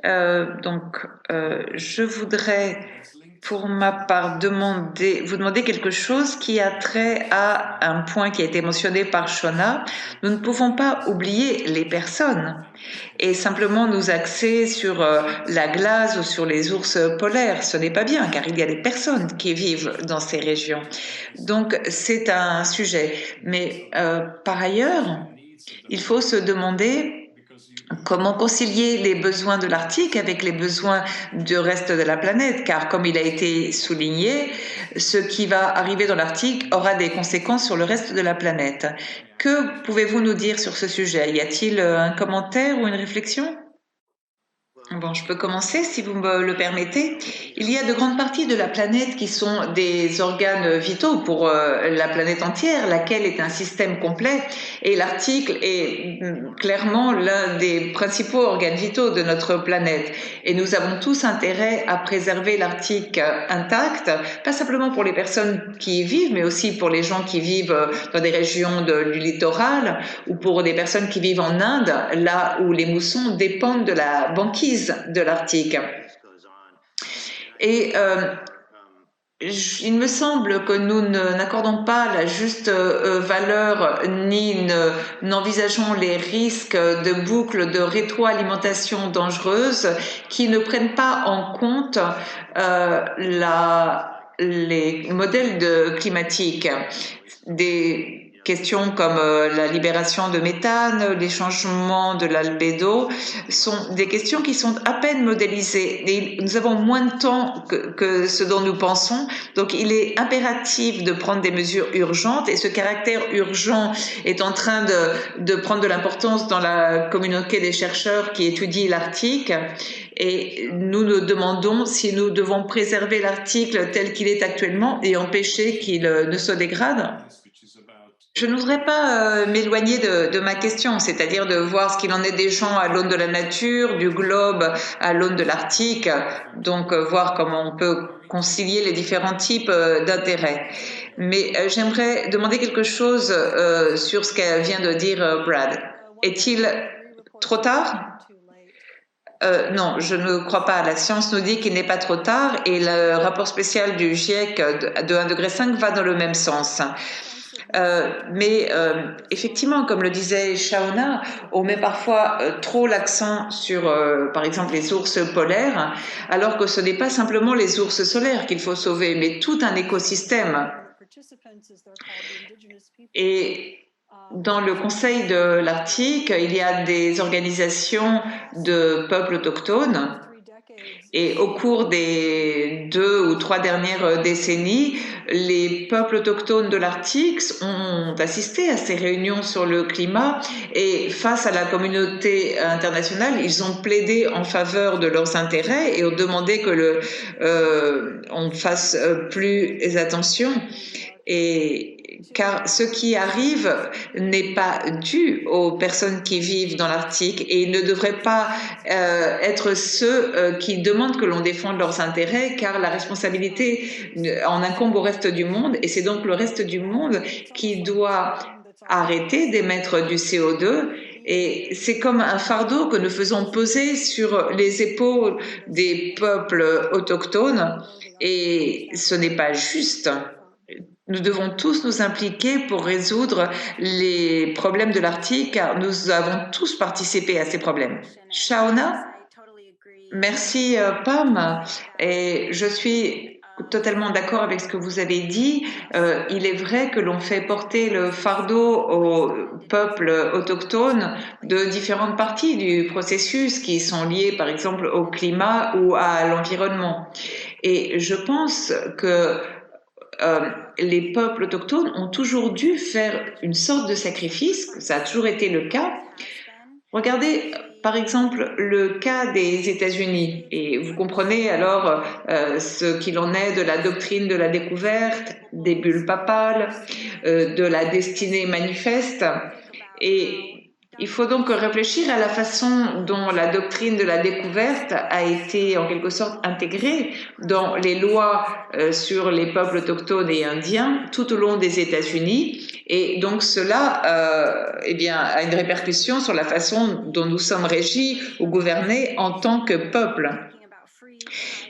Je voudrais, pour ma part, vous demander quelque chose qui a trait à un point qui a été mentionné par Shona. Nous ne pouvons pas oublier les personnes et simplement nous axer sur la glace ou sur les ours polaires. Ce n'est pas bien, car il y a des personnes qui vivent dans ces régions. Donc, c'est un sujet. Mais par ailleurs, il faut se demander comment concilier les besoins de l'Arctique avec les besoins du reste de la planète, car comme il a été souligné, ce qui va arriver dans l'Arctique aura des conséquences sur le reste de la planète. Que pouvez-vous nous dire sur ce sujet? Y a-t-il un commentaire ou une réflexion? Bon, je peux commencer si vous me le permettez. Il y a de grandes parties de la planète qui sont des organes vitaux pour la planète entière, laquelle est un système complet. Et l'Arctique est clairement l'un des principaux organes vitaux de notre planète. Et nous avons tous intérêt à préserver l'Arctique intact, pas simplement pour les personnes qui y vivent, mais aussi pour les gens qui vivent dans des régions du littoral ou pour des personnes qui vivent en Inde, là où les moussons dépendent de la banquise de l'Arctique. Et il me semble que nous n'accordons pas la juste valeur ni n'envisageons les risques de boucles de rétroalimentation dangereuses qui ne prennent pas en compte les modèles climatiques. Des questions comme la libération de méthane, les changements de l'albédo sont des questions qui sont à peine modélisées. Et nous avons moins de temps que ce dont nous pensons, donc il est impératif de prendre des mesures urgentes et ce caractère urgent est en train de prendre de l'importance dans la communauté des chercheurs qui étudient l'Arctique Et nous nous demandons si nous devons préserver l'article tel qu'il est actuellement et empêcher qu'il ne se dégrade. Je ne voudrais pas m'éloigner de ma question, c'est-à-dire de voir ce qu'il en est des gens à l'aune de la nature, du globe à l'aune de l'Arctique, donc voir comment on peut concilier les différents types d'intérêts. Mais j'aimerais demander quelque chose sur ce qu'elle vient de dire Brad. Est-il trop tard? Non, je ne crois pas. La science nous dit qu'il n'est pas trop tard et le rapport spécial du GIEC de 1,5 degré va dans le même sens. Mais effectivement, comme le disait Shauna, on met parfois trop l'accent sur, par exemple, les ours polaires, alors que ce n'est pas simplement les ours solaires qu'il faut sauver, mais tout un écosystème. Et dans le Conseil de l'Arctique, il y a des organisations de peuples autochtones. Et au cours des 2 ou 3 dernières décennies, les peuples autochtones de l'Arctique ont assisté à ces réunions sur le climat et face à la communauté internationale, ils ont plaidé en faveur de leurs intérêts et ont demandé que on fasse plus attention. Car ce qui arrive n'est pas dû aux personnes qui vivent dans l'Arctique et ils ne devraient pas être ceux qui demandent que l'on défende leurs intérêts, car la responsabilité en incombe au reste du monde et c'est donc le reste du monde qui doit arrêter d'émettre du CO2 et c'est comme un fardeau que nous faisons peser sur les épaules des peuples autochtones et ce n'est pas juste. Nous devons tous nous impliquer pour résoudre les problèmes de l'Arctique, car nous avons tous participé à ces problèmes. Shauna? Merci Pam. Et je suis totalement d'accord avec ce que vous avez dit. Il est vrai que l'on fait porter le fardeau aux peuples autochtones de différentes parties du processus qui sont liées par exemple au climat ou à l'environnement. Et je pense que les peuples autochtones ont toujours dû faire une sorte de sacrifice, ça a toujours été le cas. Regardez par exemple le cas des États-Unis et vous comprenez alors ce qu'il en est de la doctrine de la découverte, des bulles papales, de la destinée manifeste et il faut donc réfléchir à la façon dont la doctrine de la découverte a été en quelque sorte intégrée dans les lois sur les peuples autochtones et indiens tout au long des États-Unis. Et donc cela eh bien, a une répercussion sur la façon dont nous sommes régis ou gouvernés en tant que peuple.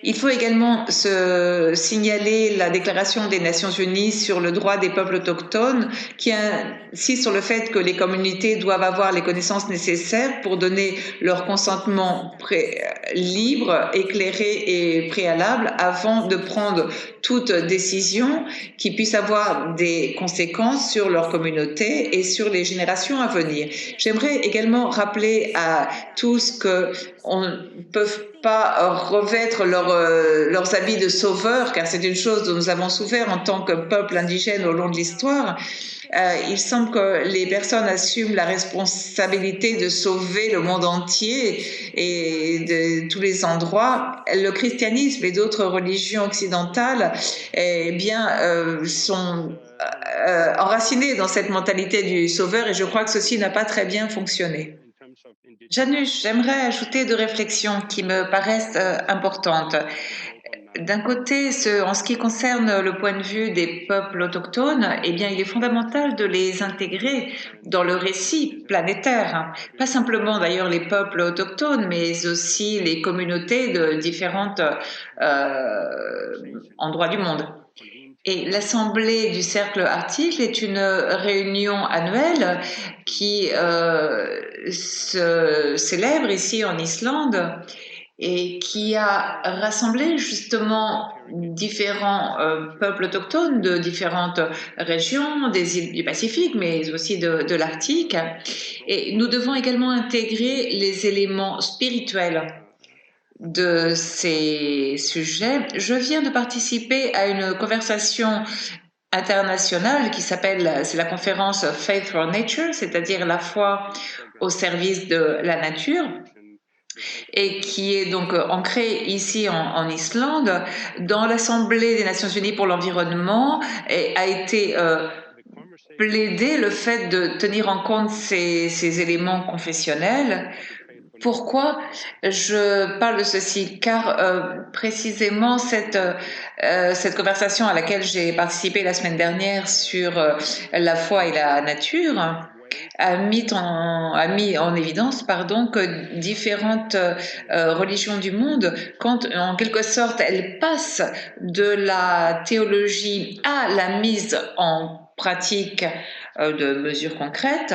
Il faut également signaler la Déclaration des Nations Unies sur le droit des peuples autochtones qui insiste sur le fait que les communautés doivent avoir les connaissances nécessaires pour donner leur consentement libre, éclairé et préalable avant de prendre toute décision qui puisse avoir des conséquences sur leur communauté et sur les générations à venir. J'aimerais également rappeler à tous qu'on ne peut pas revêtre leurs habits de sauveurs, car c'est une chose dont nous avons souffert en tant que peuple indigène au long de l'histoire. Il semble que les personnes assument la responsabilité de sauver le monde entier et de tous les endroits. Le christianisme et d'autres religions occidentales eh bien, sont enracinés dans cette mentalité du sauveur et je crois que ceci n'a pas très bien fonctionné. Janus, j'aimerais ajouter 2 réflexions qui me paraissent importantes. D'un côté, en ce qui concerne le point de vue des peuples autochtones, eh bien, il est fondamental de les intégrer dans le récit planétaire. Pas simplement d'ailleurs les peuples autochtones, mais aussi les communautés de différents endroits du monde. Et l'Assemblée du Cercle Arctique est une réunion annuelle qui se célèbre ici en Islande et qui a rassemblé justement différents peuples autochtones de différentes régions des îles du Pacifique, mais aussi de l'Arctique. Et nous devons également intégrer les éléments spirituels de ces sujets. Je viens de participer à une conversation internationale qui s'appelle, c'est la conférence Faith for Nature, c'est-à-dire la foi au service de la nature. et qui est donc ancré ici en Islande, dans l'Assemblée des Nations Unies pour l'environnement, a été plaidé le fait de tenir en compte ces éléments confessionnels. Pourquoi je parle de ceci? Car précisément cette conversation à laquelle j'ai participé la semaine dernière sur la foi et la nature a mis en évidence que différentes religions du monde, quand en quelque sorte elles passent de la théologie à la mise en pratique de mesures concrètes,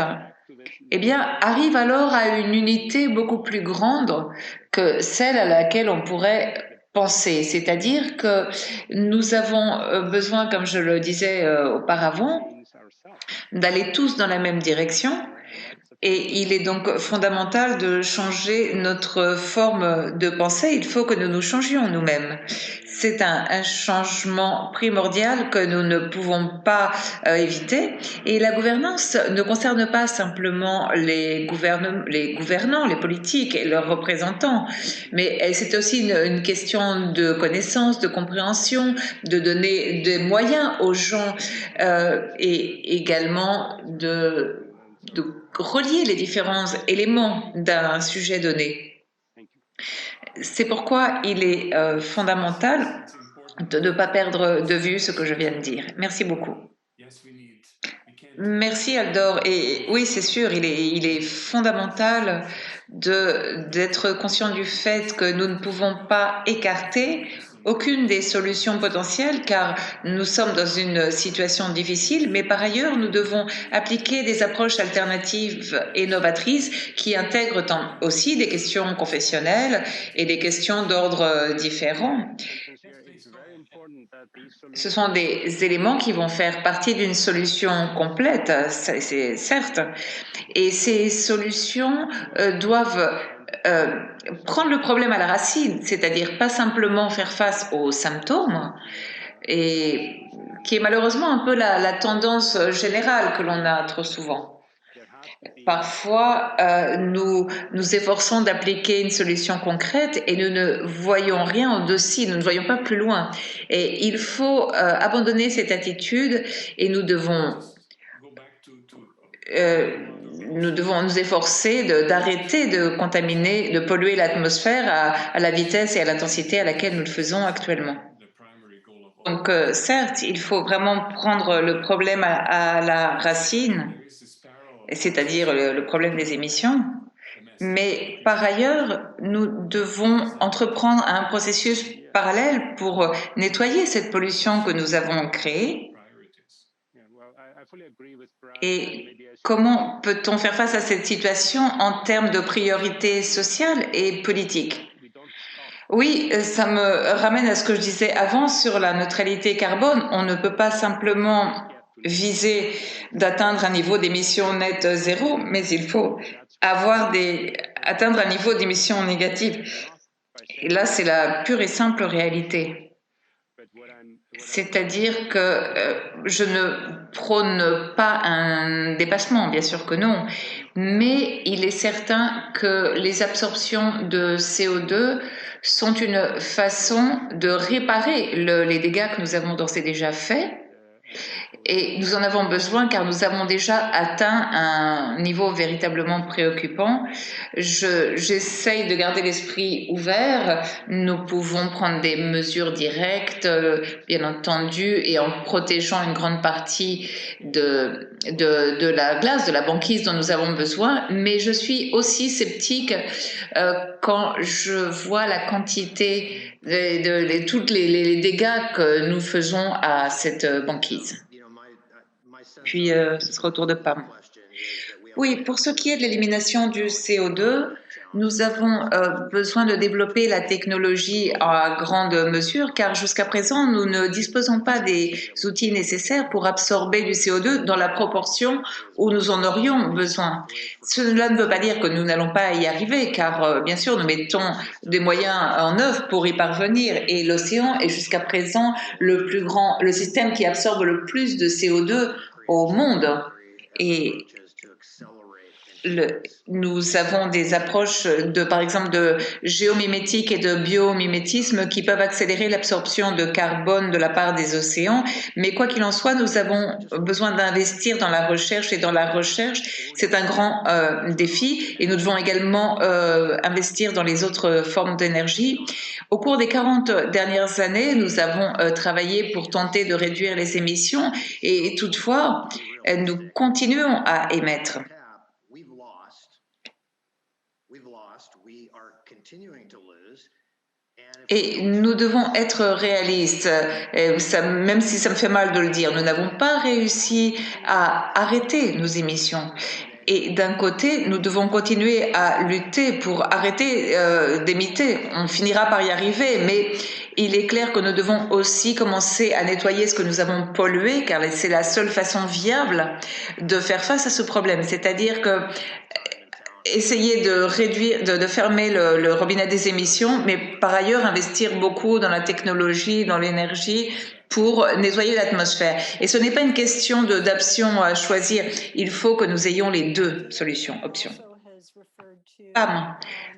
eh bien, arrive alors à une unité beaucoup plus grande que celle à laquelle on pourrait penser. C'est-à-dire que nous avons besoin, comme je le disais auparavant, d'aller tous dans la même direction. Et il est donc fondamental de changer notre forme de pensée. Il faut que nous nous changions nous-mêmes. C'est un changement primordial que nous ne pouvons pas éviter. Et la gouvernance ne concerne pas simplement les gouvernants, les politiques et leurs représentants, mais c'est aussi une question de connaissance, de compréhension, de donner des moyens aux gens et également de relier les différents éléments d'un sujet donné. C'est pourquoi il est fondamental de ne pas perdre de vue ce que je viens de dire. Merci beaucoup. Merci Aldor. Et oui, c'est sûr, il est fondamental d'être conscient du fait que nous ne pouvons pas écarter aucune des solutions potentielles car nous sommes dans une situation difficile, mais par ailleurs, nous devons appliquer des approches alternatives et novatrices qui intègrent aussi des questions confessionnelles et des questions d'ordre différent. Ce sont des éléments qui vont faire partie d'une solution complète, c'est certes. Et ces solutions doivent prendre le problème à la racine, c'est-à-dire pas simplement faire face aux symptômes, et qui est malheureusement un peu la tendance générale que l'on a trop souvent. Parfois, nous nous efforçons d'appliquer une solution concrète et nous ne voyons rien au-dessus, nous ne voyons pas plus loin. Et il faut abandonner cette attitude et nous devons nous efforcer d'arrêter de contaminer, de polluer l'atmosphère à la vitesse et à l'intensité à laquelle nous le faisons actuellement. Donc, certes, il faut vraiment prendre le problème à la racine, c'est-à-dire le problème des émissions, mais par ailleurs, nous devons entreprendre un processus parallèle pour nettoyer cette pollution que nous avons créée. Et comment peut-on faire face à cette situation en termes de priorités sociales et politiques? Oui, ça me ramène à ce que je disais avant sur la neutralité carbone. On ne peut pas simplement viser d'atteindre un niveau d'émissions nettes zéro, mais il faut atteindre un niveau d'émissions négatives. Et là, c'est la pure et simple réalité. C'est-à-dire que je ne prône pas un dépassement, bien sûr que non, mais il est certain que les absorptions de CO2 sont une façon de réparer les dégâts que nous avons d'ores et déjà faits. Et nous en avons besoin car nous avons déjà atteint un niveau véritablement préoccupant. J'essaye de garder l'esprit ouvert. Nous pouvons prendre des mesures directes, bien entendu, et en protégeant une grande partie de la glace, de la banquise dont nous avons besoin. Mais je suis aussi sceptique quand je vois la quantité de tous les dégâts que nous faisons à cette banquise. Puis, ce sera au tour de Pam. Oui, pour ce qui est de l'élimination du CO2, nous avons besoin de développer la technologie à grande mesure, car jusqu'à présent, nous ne disposons pas des outils nécessaires pour absorber du CO2 dans la proportion où nous en aurions besoin. Cela ne veut pas dire que nous n'allons pas y arriver, car bien sûr, nous mettons des moyens en œuvre pour y parvenir, et l'océan est jusqu'à présent le système qui absorbe le plus de CO2 au monde. Et nous avons des approches par exemple, de géomimétique et de biomimétisme qui peuvent accélérer l'absorption de carbone de la part des océans. Mais quoi qu'il en soit, nous avons besoin d'investir dans la recherche et dans la recherche, c'est un grand défi et nous devons également investir dans les autres formes d'énergie. Au cours des 40 dernières années, nous avons travaillé pour tenter de réduire les émissions et toutefois, nous continuons à émettre. Et nous devons être réalistes, même si ça me fait mal de le dire, nous n'avons pas réussi à arrêter nos émissions. Et d'un côté, nous devons continuer à lutter pour arrêter d'émettre. On finira par y arriver, mais il est clair que nous devons aussi commencer à nettoyer ce que nous avons pollué, car c'est la seule façon viable de faire face à ce problème. C'est-à-dire que essayer de réduire, de fermer le robinet des émissions, mais par ailleurs investir beaucoup dans la technologie, dans l'énergie pour nettoyer l'atmosphère. Et ce n'est pas une question d'option à choisir. Il faut que nous ayons les deux options.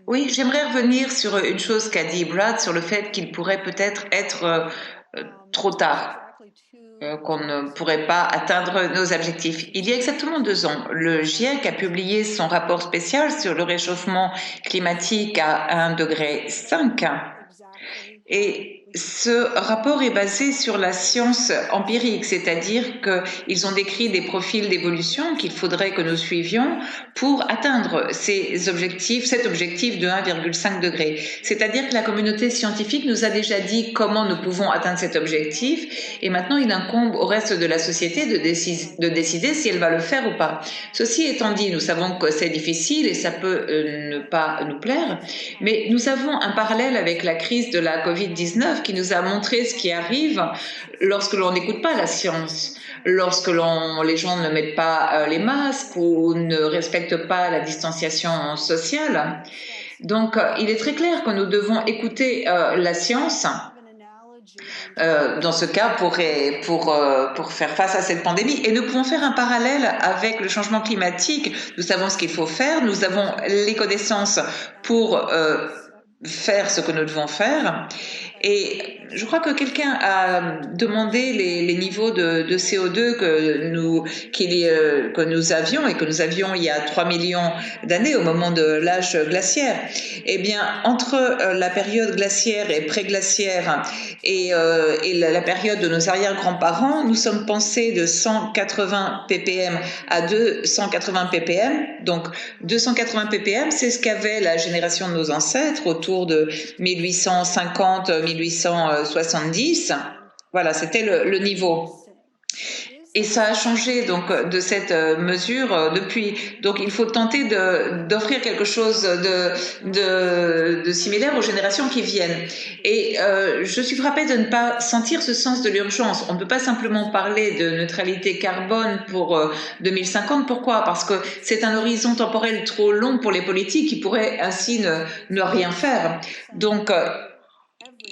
Oui, j'aimerais revenir sur une chose qu'a dit Brad sur le fait qu'il pourrait peut-être être trop tard. Qu'on ne pourrait pas atteindre nos objectifs. Il y a exactement 2 ans, le GIEC a publié son rapport spécial sur le réchauffement climatique à 1,5 degré. Et ce rapport est basé sur la science empirique, c'est-à-dire qu'ils ont décrit des profils d'évolution qu'il faudrait que nous suivions pour atteindre cet objectif de 1,5 degré. C'est-à-dire que la communauté scientifique nous a déjà dit comment nous pouvons atteindre cet objectif et maintenant il incombe au reste de la société de décider si elle va le faire ou pas. Ceci étant dit, nous savons que c'est difficile et ça peut ne pas nous plaire, mais nous avons un parallèle avec la crise de la Covid-19 qui nous a montré ce qui arrive lorsque l'on n'écoute pas la science, lorsque les gens ne mettent pas les masques ou ne respectent pas la distanciation sociale. Donc, il est très clair que nous devons écouter la science dans ce cas pour faire face à cette pandémie. Et nous pouvons faire un parallèle avec le changement climatique. Nous savons ce qu'il faut faire, nous avons les connaissances pour faire ce que nous devons faire. Et je crois que quelqu'un a demandé les niveaux de CO2 que nous avions et que nous avions il y a 3 millions d'années au moment de l'âge glaciaire. Eh bien, entre la période glaciaire et pré-glaciaire et la période de nos arrière-grands-parents, nous sommes passés de 180 ppm à 280 ppm. Donc, 280 ppm, c'est ce qu'avait la génération de nos ancêtres autour de 1850-1870. Voilà, c'était le niveau. Et ça a changé donc de cette mesure depuis. Donc il faut tenter d'offrir quelque chose de similaire aux générations qui viennent. Et je suis frappée de ne pas sentir ce sens de l'urgence. On ne peut pas simplement parler de neutralité carbone pour 2050. Pourquoi? Parce que c'est un horizon temporel trop long pour les politiques qui pourraient ainsi ne rien faire. Donc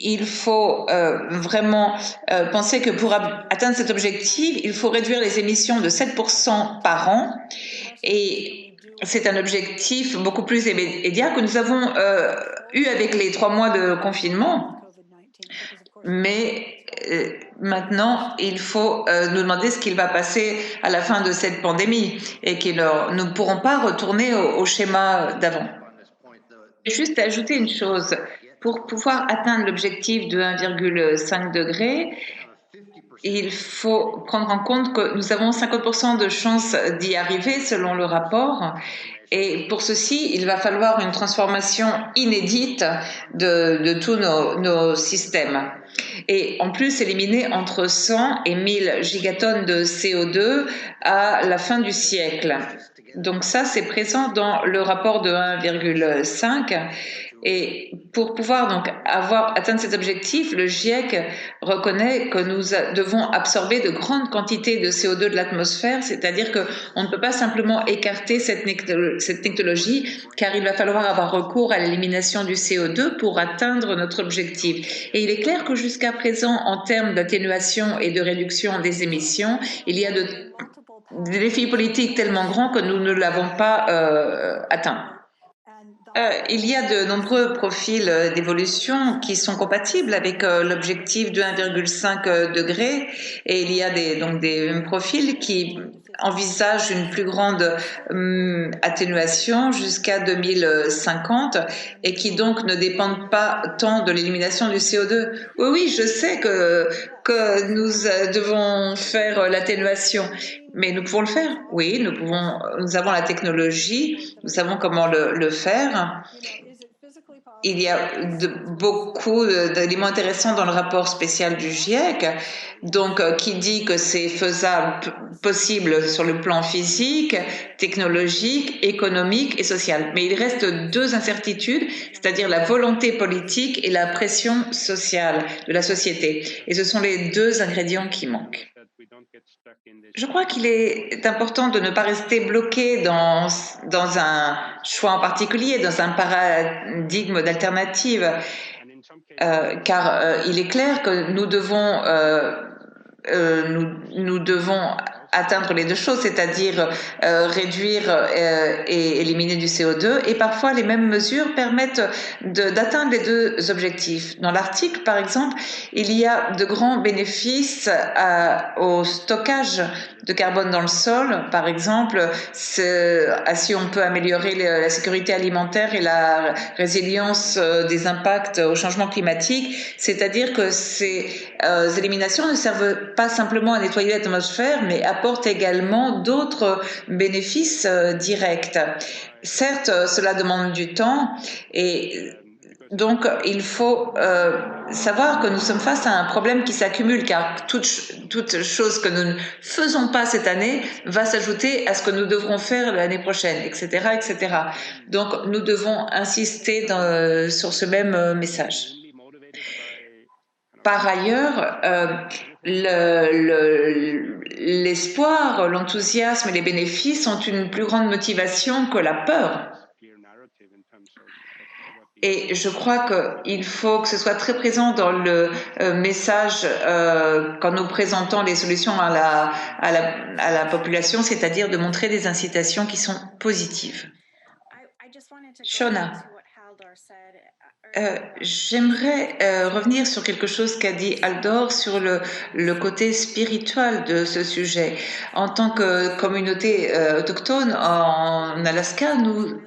il faut vraiment penser que pour atteindre cet objectif, il faut réduire les émissions de 7% par an. Et c'est un objectif beaucoup plus immédiat que nous avons eu avec les 3 mois de confinement. Mais maintenant, il faut nous demander ce qu'il va passer à la fin de cette pandémie et que nous ne pourrons pas retourner au schéma d'avant. Juste ajouter une chose. Pour pouvoir atteindre l'objectif de 1,5 degré, il faut prendre en compte que nous avons 50% de chances d'y arriver selon le rapport. Et pour ceci, il va falloir une transformation inédite de tous nos systèmes. Et en plus, éliminer entre 100 et 1000 gigatonnes de CO2 à la fin du siècle. Donc ça, c'est présent dans le rapport de 1,5. Et pour pouvoir donc atteindre cet objectif, le GIEC reconnaît que nous devons absorber de grandes quantités de CO2 de l'atmosphère, c'est-à-dire qu'on ne peut pas simplement écarter cette technologie, car il va falloir avoir recours à l'élimination du CO2 pour atteindre notre objectif. Et il est clair que jusqu'à présent, en termes d'atténuation et de réduction des émissions, il y a de des défis politiques tellement grands que nous ne l'avons pas atteint. Il y a de nombreux profils d'évolution qui sont compatibles avec l'objectif de 1,5 degré et il y a donc des profils qui envisagent une plus grande atténuation jusqu'à 2050 et qui donc ne dépendent pas tant de l'élimination du CO2. Oui, oui, je sais que nous devons faire l'atténuation. Mais nous pouvons le faire, oui, nous avons la technologie, nous savons comment le faire. Il y a beaucoup d'éléments intéressants dans le rapport spécial du GIEC, donc qui dit que c'est faisable, possible sur le plan physique, technologique, économique et social. Mais il reste deux incertitudes, c'est-à-dire la volonté politique et la pression sociale de la société. Et ce sont les deux ingrédients qui manquent. Je crois qu'il est important de ne pas rester bloqué dans un choix en particulier, dans un paradigme d'alternative, car il est clair que nous devons atteindre les deux choses, c'est-à-dire réduire et éliminer du CO2, et parfois les mêmes mesures permettent d'atteindre les deux objectifs. Dans l'article, par exemple, il y a de grands bénéfices au stockage de carbone dans le sol, par exemple, si on peut améliorer la sécurité alimentaire et la résilience des impacts au changement climatique, c'est-à-dire que ces éliminations ne servent pas simplement à nettoyer l'atmosphère, mais apportent également d'autres bénéfices directs. Certes, cela demande du temps et donc, il faut savoir que nous sommes face à un problème qui s'accumule, car toute chose que nous ne faisons pas cette année va s'ajouter à ce que nous devrons faire l'année prochaine, etc., etc. Donc, nous devons insister sur ce même message. Par ailleurs, l'espoir, l'enthousiasme et les bénéfices ont une plus grande motivation que la peur. Et je crois qu'il faut que ce soit très présent dans le message quand nous présentons les solutions à la population, c'est-à-dire de montrer des incitations qui sont positives. Shona, j'aimerais revenir sur quelque chose qu'a dit Haldor sur le côté spirituel de ce sujet. En tant que communauté autochtone en Alaska, nous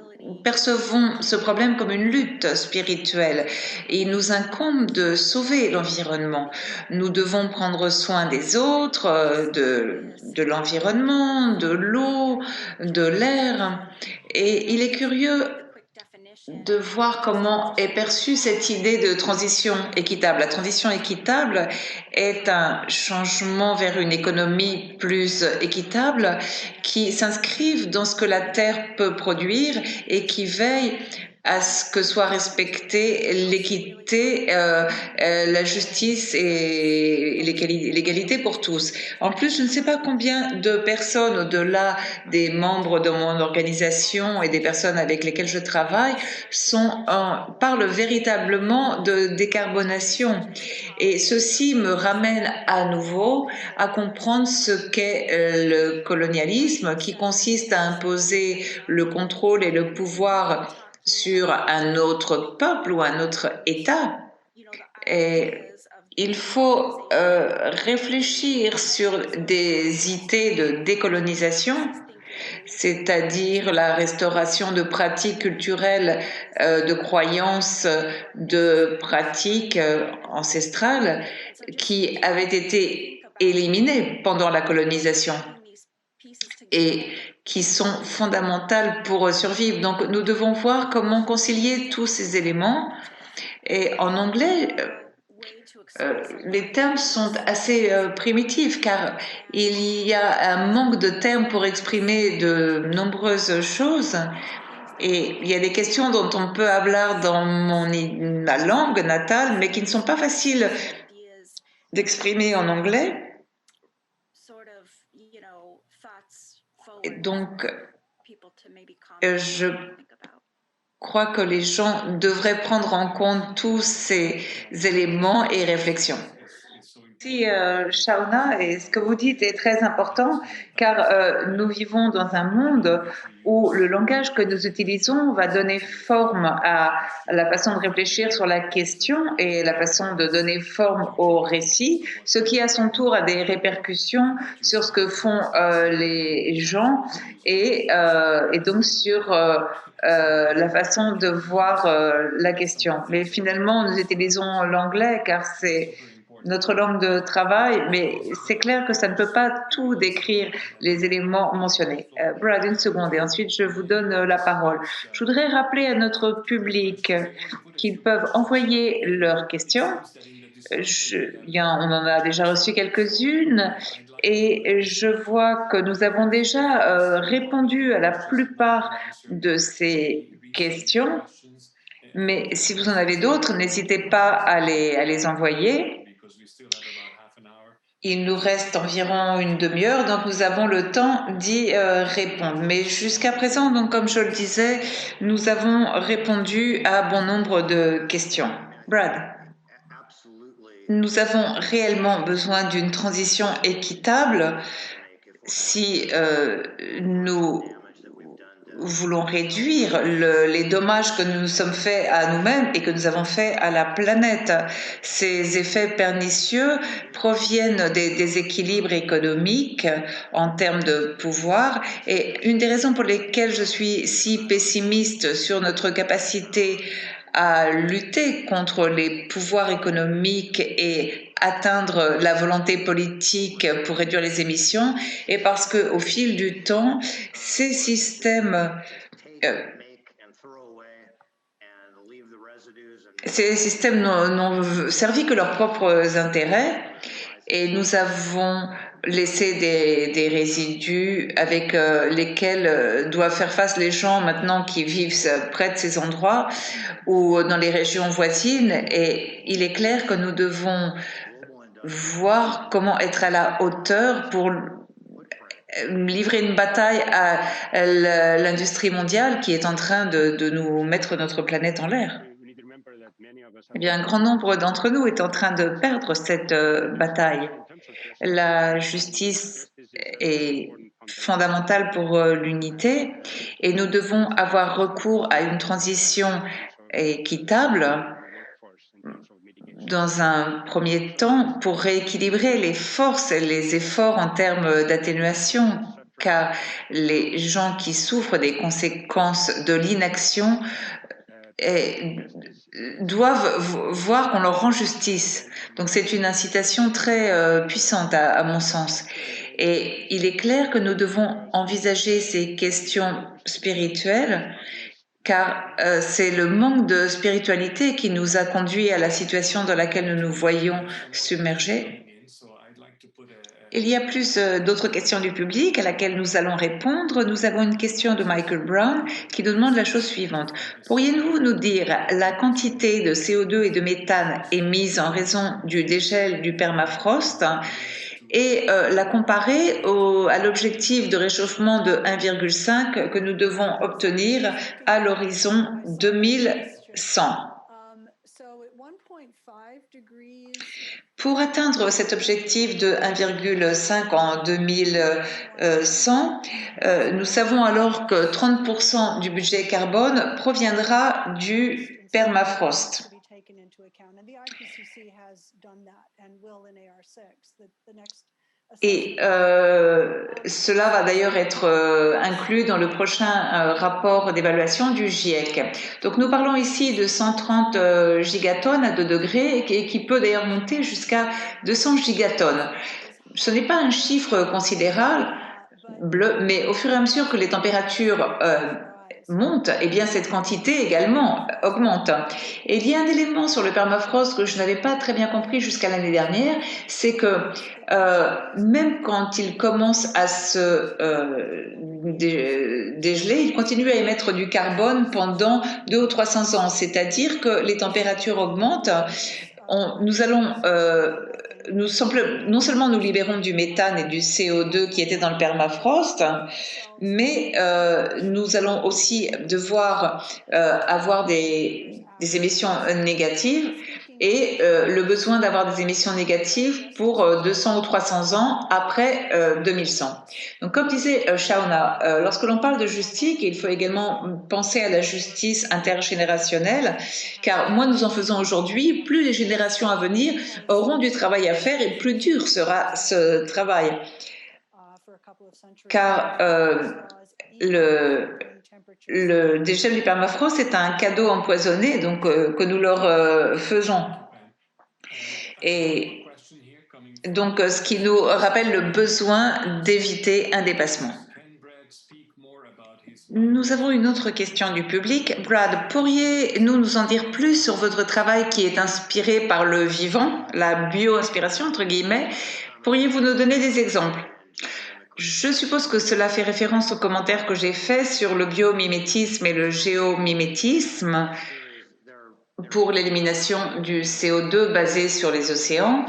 percevons ce problème comme une lutte spirituelle et il nous incombe de sauver l'environnement. Nous devons prendre soin des autres, de l'environnement, de l'eau, de l'air. Et il est curieux de voir comment est perçue cette idée de transition équitable. La transition équitable est un changement vers une économie plus équitable qui s'inscrive dans ce que la Terre peut produire et qui veille à ce que soit respectée l'équité, la justice et l'égalité pour tous. En plus, je ne sais pas combien de personnes, au-delà des membres de mon organisation et des personnes avec lesquelles je travaille, parlent véritablement de décarbonation. Et ceci me ramène à nouveau à comprendre ce qu'est le colonialisme, qui consiste à imposer le contrôle et le pouvoir sur un autre peuple ou un autre État. Et il faut réfléchir sur des idées de décolonisation, c'est-à-dire la restauration de pratiques culturelles, de croyances, de pratiques ancestrales qui avaient été éliminées pendant la colonisation et qui sont fondamentales pour survivre. Donc nous devons voir comment concilier tous ces éléments. Et en anglais, les termes sont assez primitifs car il y a un manque de termes pour exprimer de nombreuses choses et il y a des questions dont on peut hablar dans ma langue natale mais qui ne sont pas faciles d'exprimer en anglais. Et donc, je crois que les gens devraient prendre en compte tous ces éléments et réflexions. Merci Shauna, et ce que vous dites est très important car nous vivons dans un monde où le langage que nous utilisons va donner forme à la façon de réfléchir sur la question et la façon de donner forme au récit, ce qui à son tour a des répercussions sur ce que font les gens et donc sur la façon de voir la question. Mais finalement, nous utilisons l'anglais car c'est notre langue de travail, mais c'est clair que ça ne peut pas tout décrire les éléments mentionnés. Brad, une seconde, et ensuite je vous donne la parole. Je voudrais rappeler à notre public qu'ils peuvent envoyer leurs questions. On en a déjà reçu quelques-unes et je vois que nous avons déjà répondu à la plupart de ces questions, mais si vous en avez d'autres, n'hésitez pas à les envoyer. Il nous reste environ une demi-heure, donc nous avons le temps d'y répondre. Mais jusqu'à présent, donc comme je le disais, nous avons répondu à bon nombre de questions. Brad, nous avons réellement besoin d'une transition équitable si nous voulons réduire les dommages que nous nous sommes faits à nous-mêmes et que nous avons fait à la planète. Ces effets pernicieux proviennent des déséquilibres économiques en termes de pouvoir, et une des raisons pour lesquelles je suis si pessimiste sur notre capacité à lutter contre les pouvoirs économiques et atteindre la volonté politique pour réduire les émissions, et parce qu'au fil du temps, ces systèmes n'ont servi que leurs propres intérêts, et nous avons laissé des résidus avec lesquels doivent faire face les gens maintenant qui vivent près de ces endroits ou dans les régions voisines, et il est clair que nous devons voir comment être à la hauteur pour livrer une bataille à l'industrie mondiale qui est en train de nous mettre notre planète en l'air. Eh bien, un grand nombre d'entre nous est en train de perdre cette bataille. La justice est fondamentale pour l'unité et nous devons avoir recours à une transition équitable dans un premier temps pour rééquilibrer les forces et les efforts en termes d'atténuation, car les gens qui souffrent des conséquences de l'inaction doivent voir qu'on leur rend justice. Donc c'est une incitation très puissante à mon sens. Et il est clair que nous devons envisager ces questions spirituelles, car c'est le manque de spiritualité qui nous a conduits à la situation dans laquelle nous nous voyons submergés. Il y a plus d'autres questions du public à laquelle nous allons répondre. Nous avons une question de Michael Brown qui nous demande la chose suivante. Pourriez-vous nous dire la quantité de CO2 et de méthane émise en raison du dégel du permafrost et la comparer à l'objectif de réchauffement de 1,5 que nous devons obtenir à l'horizon 2100. Pour atteindre cet objectif de 1,5 en 2100, nous savons alors que 30% du budget carbone proviendra du permafrost. Et cela va d'ailleurs être inclus dans le prochain rapport d'évaluation du GIEC. Donc nous parlons ici de 130 gigatonnes à 2 degrés et qui peut d'ailleurs monter jusqu'à 200 gigatonnes. Ce n'est pas un chiffre considérable, mais au fur et à mesure que les températures monte, eh bien cette quantité également augmente. Et il y a un élément sur le permafrost que je n'avais pas très bien compris jusqu'à l'année dernière, c'est que même quand il commence à se dégeler, il continue à émettre du carbone pendant 200 ou 300 ans, c'est-à-dire que les températures augmentent. Nous allons non seulement nous libérons du méthane et du CO2 qui étaient dans le permafrost, mais nous allons aussi devoir avoir des émissions négatives. et le besoin d'avoir des émissions négatives pour 200 ou 300 ans après 2100. Donc comme disait Shauna, lorsque l'on parle de justice, il faut également penser à la justice intergénérationnelle, car moins nous en faisons aujourd'hui, plus les générations à venir auront du travail à faire et plus dur sera ce travail. Car le dégel du permafrost est un cadeau empoisonné donc, que nous leur faisons. Et donc, ce qui nous rappelle le besoin d'éviter un dépassement. Nous avons une autre question du public. Brad, pourriez-vous nous en dire plus sur votre travail qui est inspiré par le vivant, la bio-inspiration entre guillemets? Pourriez-vous nous donner des exemples? Je suppose que cela fait référence au commentaire que j'ai fait sur le biomimétisme et le géomimétisme pour l'élimination du CO2 basé sur les océans.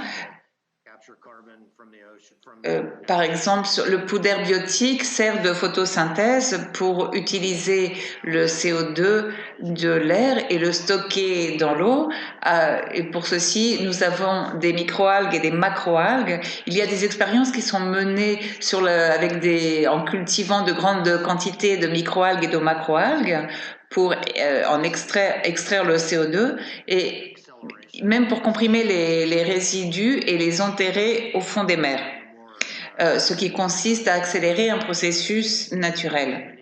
Par exemple, le poudre biotique sert de photosynthèse pour utiliser le CO2 de l'air et le stocker dans l'eau. Et pour ceci, nous avons des microalgues et des macroalgues. Il y a des expériences qui sont menées en cultivant de grandes quantités de microalgues et de macroalgues pour en extraire le CO2 et même pour comprimer les résidus et les enterrer au fond des mers. Ce qui consiste à accélérer un processus naturel.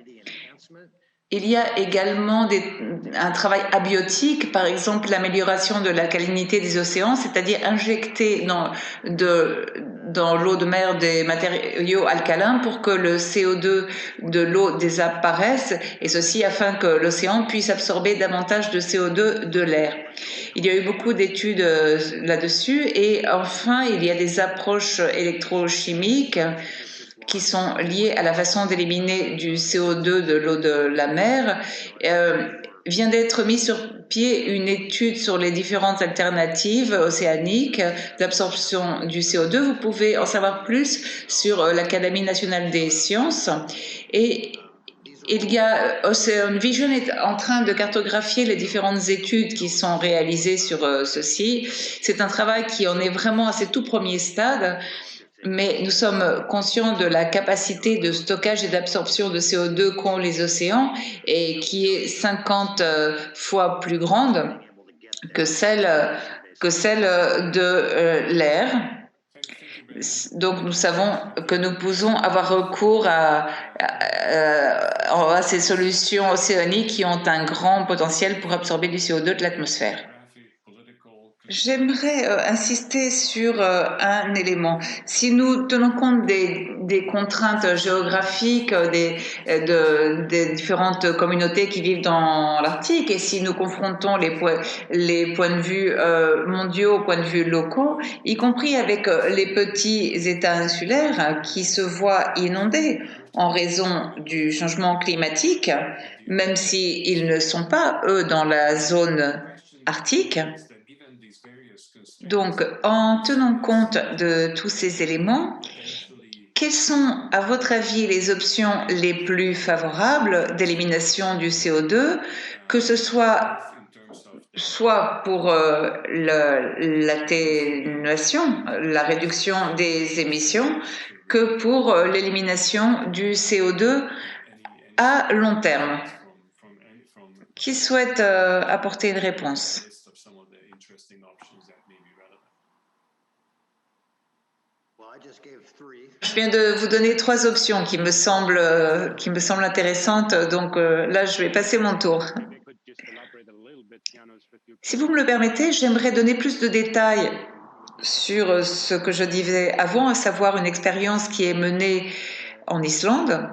Il y a également un travail abiotique, par exemple l'amélioration de l'alcalinité des océans, c'est-à-dire injecter dans l'eau de mer des matériaux alcalins pour que le CO2 de l'eau désapparaisse, et ceci afin que l'océan puisse absorber davantage de CO2 de l'air. Il y a eu beaucoup d'études là-dessus, et enfin il y a des approches électrochimiques qui sont liées à la façon d'éliminer du CO2 de l'eau de la mer. Vient d'être mise sur pied une étude sur les différentes alternatives océaniques d'absorption du CO2. Vous pouvez en savoir plus sur l'Académie nationale des sciences. Et il y a Ocean Vision est en train de cartographier les différentes études qui sont réalisées sur ceci. C'est un travail qui en est vraiment à ses tout premiers stades. Mais nous sommes conscients de la capacité de stockage et d'absorption de CO2 qu'ont les océans et qui est 50 fois plus grande que celle de l'air. Donc nous savons que nous pouvons avoir recours à ces solutions océaniques qui ont un grand potentiel pour absorber du CO2 de l'atmosphère. J'aimerais insister sur un élément. Si nous tenons compte des contraintes géographiques des différentes communautés qui vivent dans l'Arctique et si nous confrontons les points de vue mondiaux aux points de vue locaux, y compris avec les petits États insulaires qui se voient inondés en raison du changement climatique, même s'ils ne sont pas, eux, dans la zone arctique. Donc, en tenant compte de tous ces éléments, quelles sont, à votre avis, les options les plus favorables d'élimination du CO2, que ce soit pour l'atténuation, la réduction des émissions, que pour l'élimination du CO2 à long terme? Qui souhaite apporter une réponse? Je viens de vous donner 3 options qui me semblent intéressantes, donc là je vais passer mon tour. Si vous me le permettez, j'aimerais donner plus de détails sur ce que je disais avant, à savoir une expérience qui est menée en Islande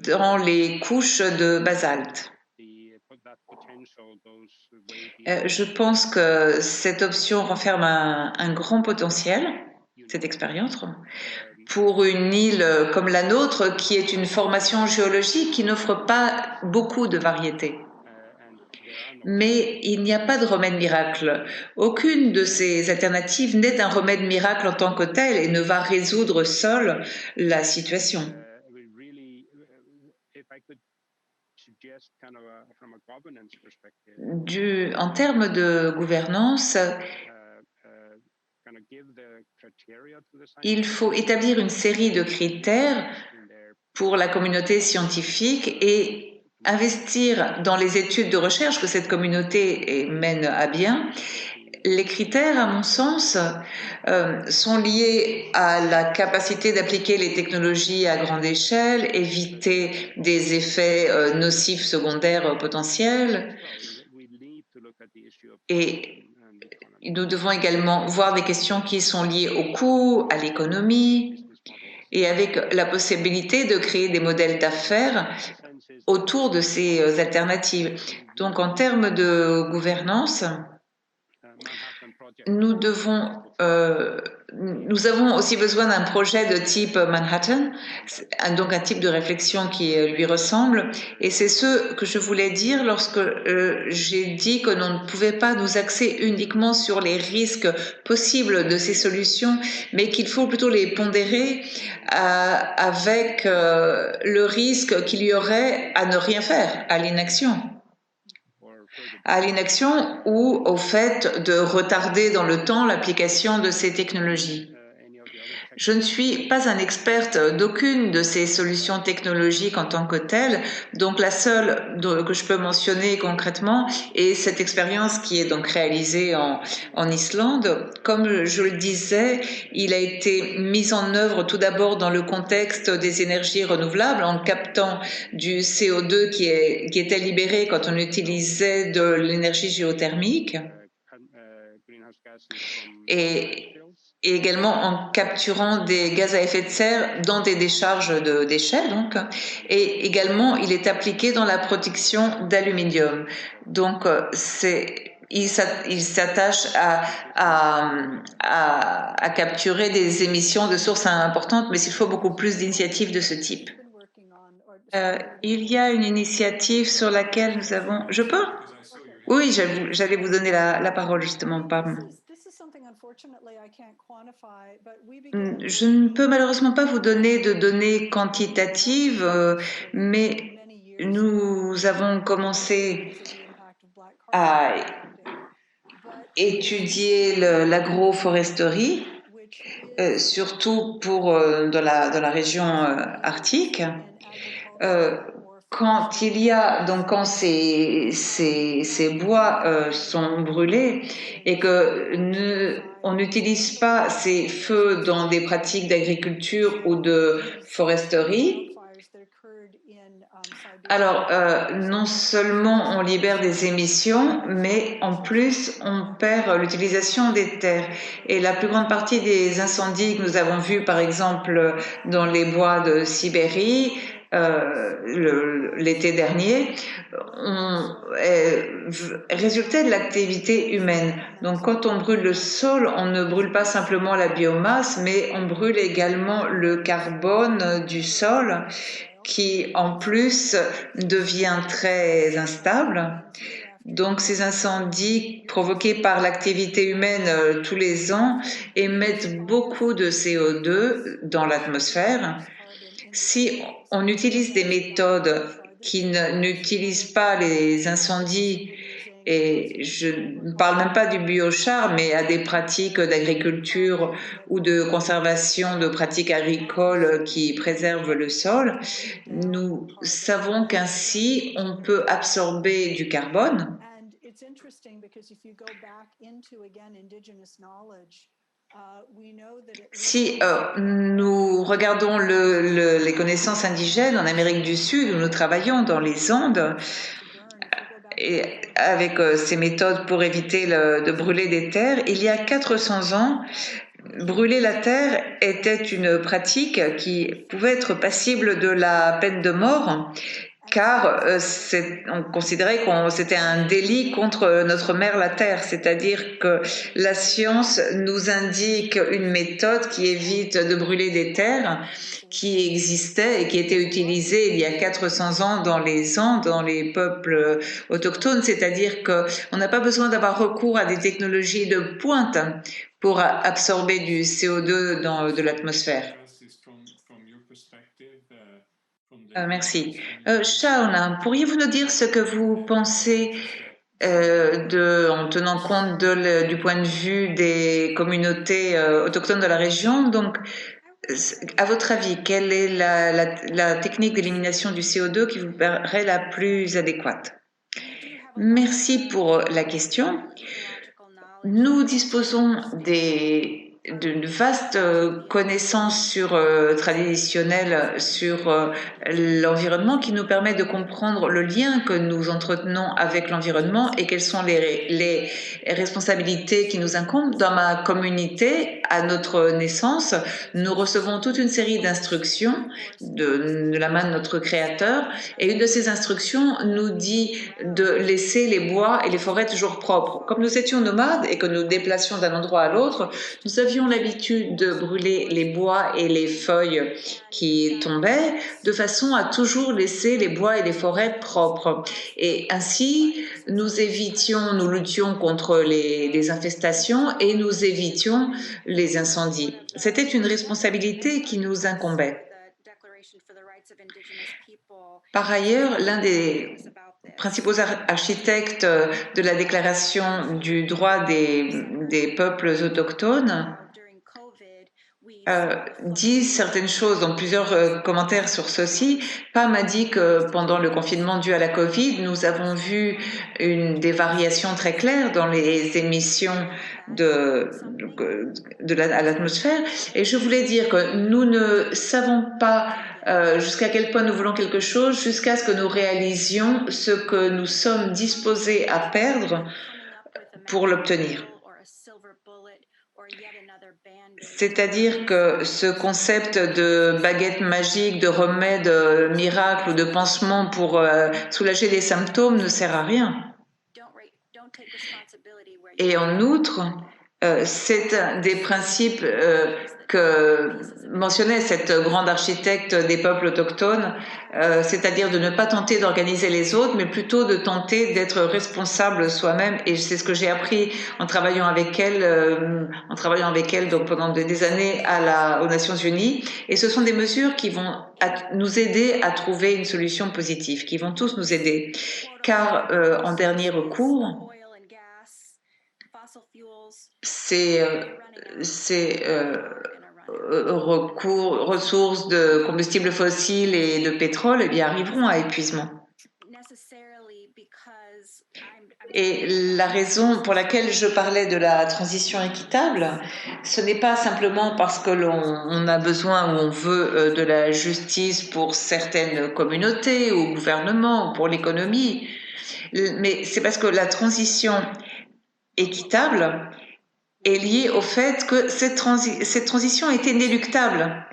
dans les couches de basalte. Je pense que cette option renferme un grand potentiel, cette expérience, pour une île comme la nôtre, qui est une formation géologique qui n'offre pas beaucoup de variétés. Mais il n'y a pas de remède miracle. Aucune de ces alternatives n'est un remède miracle en tant que tel et ne va résoudre seule la situation. En termes de gouvernance, il faut établir une série de critères pour la communauté scientifique et investir dans les études de recherche que cette communauté mène à bien. Les critères, à mon sens, sont liés à la capacité d'appliquer les technologies à grande échelle, éviter des effets nocifs secondaires potentiels. Et nous devons également voir des questions qui sont liées au coût, à l'économie, et avec la possibilité de créer des modèles d'affaires autour de ces alternatives. Donc, en termes de gouvernance, nous avons aussi besoin d'un projet de type Manhattan, donc un type de réflexion qui lui ressemble. Et c'est ce que je voulais dire lorsque j'ai dit que l'on ne pouvait pas nous axer uniquement sur les risques possibles de ces solutions, mais qu'il faut plutôt les pondérer avec le risque qu'il y aurait à ne rien faire, à l'inaction ou au fait de retarder dans le temps l'application de ces technologies. Je ne suis pas un experte d'aucune de ces solutions technologiques en tant que telle, donc la seule que je peux mentionner concrètement est cette expérience qui est donc réalisée en Islande. Comme je le disais, il a été mis en œuvre tout d'abord dans le contexte des énergies renouvelables en captant du CO2 qui était libéré quand on utilisait de l'énergie géothermique et également en capturant des gaz à effet de serre dans des décharges de déchets. Donc, et également, il est appliqué dans la production d'aluminium. Donc, il s'attache à capturer des émissions de sources importantes, mais il faut beaucoup plus d'initiatives de ce type. Il y a une initiative sur laquelle nous avons... Je peux? Oui, j'allais vous donner la parole justement, pardon. Je ne peux malheureusement pas vous donner de données quantitatives, mais nous avons commencé à étudier l'agroforesterie, surtout dans la région arctique. Quand ces bois sont brûlés et que on n'utilise pas ces feux dans des pratiques d'agriculture ou de foresterie, alors non seulement on libère des émissions, mais en plus on perd l'utilisation des terres. Et la plus grande partie des incendies que nous avons vus, par exemple, dans les bois de Sibérie, l'été dernier, résultait de l'activité humaine. Donc quand on brûle le sol, on ne brûle pas simplement la biomasse, mais on brûle également le carbone du sol qui en plus devient très instable. Donc ces incendies provoqués par l'activité humaine tous les ans émettent beaucoup de CO2 dans l'atmosphère. Si on utilise des méthodes qui n'utilisent pas les incendies, et je ne parle même pas du biochar, mais à des pratiques d'agriculture ou de conservation de pratiques agricoles qui préservent le sol, nous savons qu'ainsi on peut absorber du carbone. Si nous regardons les connaissances indigènes en Amérique du Sud, où nous travaillons dans les Andes, et avec ces méthodes pour éviter de brûler des terres, il y a 400 ans, brûler la terre était une pratique qui pouvait être passible de la peine de mort, car on considérait que c'était un délit contre notre mère la terre, c'est-à-dire que la science nous indique une méthode qui évite de brûler des terres qui existait et qui était utilisée il y a 400 ans dans les Andes, dans les peuples autochtones, c'est-à-dire qu'on n'a pas besoin d'avoir recours à des technologies de pointe pour absorber du CO2 de l'atmosphère. Merci. Shauna, pourriez-vous nous dire ce que vous pensez en tenant compte du point de vue des communautés autochtones de la région? Donc, à votre avis, quelle est la technique d'élimination du CO2 qui vous paraît la plus adéquate? Merci pour la question. Nous disposons d'une vaste connaissance traditionnelle sur l'environnement qui nous permet de comprendre le lien que nous entretenons avec l'environnement et quelles sont les responsabilités qui nous incombent. Dans ma communauté, à notre naissance, nous recevons toute une série d'instructions de la main de notre créateur, et une de ces instructions nous dit de laisser les bois et les forêts toujours propres. Comme nous étions nomades et que nous déplacions d'un endroit à l'autre, nous avions l'habitude de brûler les bois et les feuilles qui tombaient de façon à toujours laisser les bois et les forêts propres. Et ainsi, nous luttions contre les infestations et nous évitions les incendies. C'était une responsabilité qui nous incombait. Par ailleurs, l'un des principaux architectes de la Déclaration du droit des peuples autochtones dit certaines choses dans plusieurs commentaires sur ceci. Pam a dit que pendant le confinement dû à la Covid, nous avons vu des variations très claires dans les émissions à l'atmosphère. Et je voulais dire que nous ne savons pas jusqu'à quel point nous voulons quelque chose, jusqu'à ce que nous réalisions ce que nous sommes disposés à perdre pour l'obtenir. C'est-à-dire que ce concept de baguette magique, de remède miracle ou de pansement pour soulager les symptômes ne sert à rien. Et en outre, c'est un des principes que mentionnait cette grande architecte des peuples autochtones, c'est-à-dire de ne pas tenter d'organiser les autres, mais plutôt de tenter d'être responsable soi-même. Et c'est ce que j'ai appris en travaillant avec elle, donc pendant des années aux Nations Unies. Et ce sont des mesures qui vont nous aider à trouver une solution positive, qui vont tous nous aider. Car en dernier recours, ces ressources de combustibles fossiles et de pétrole arriveront à épuisement. Et la raison pour laquelle je parlais de la transition équitable, ce n'est pas simplement parce que l'on a besoin ou on veut de la justice pour certaines communautés ou gouvernements ou pour l'économie, mais c'est parce que la transition équitable est liée au fait que cette transition est inéluctable.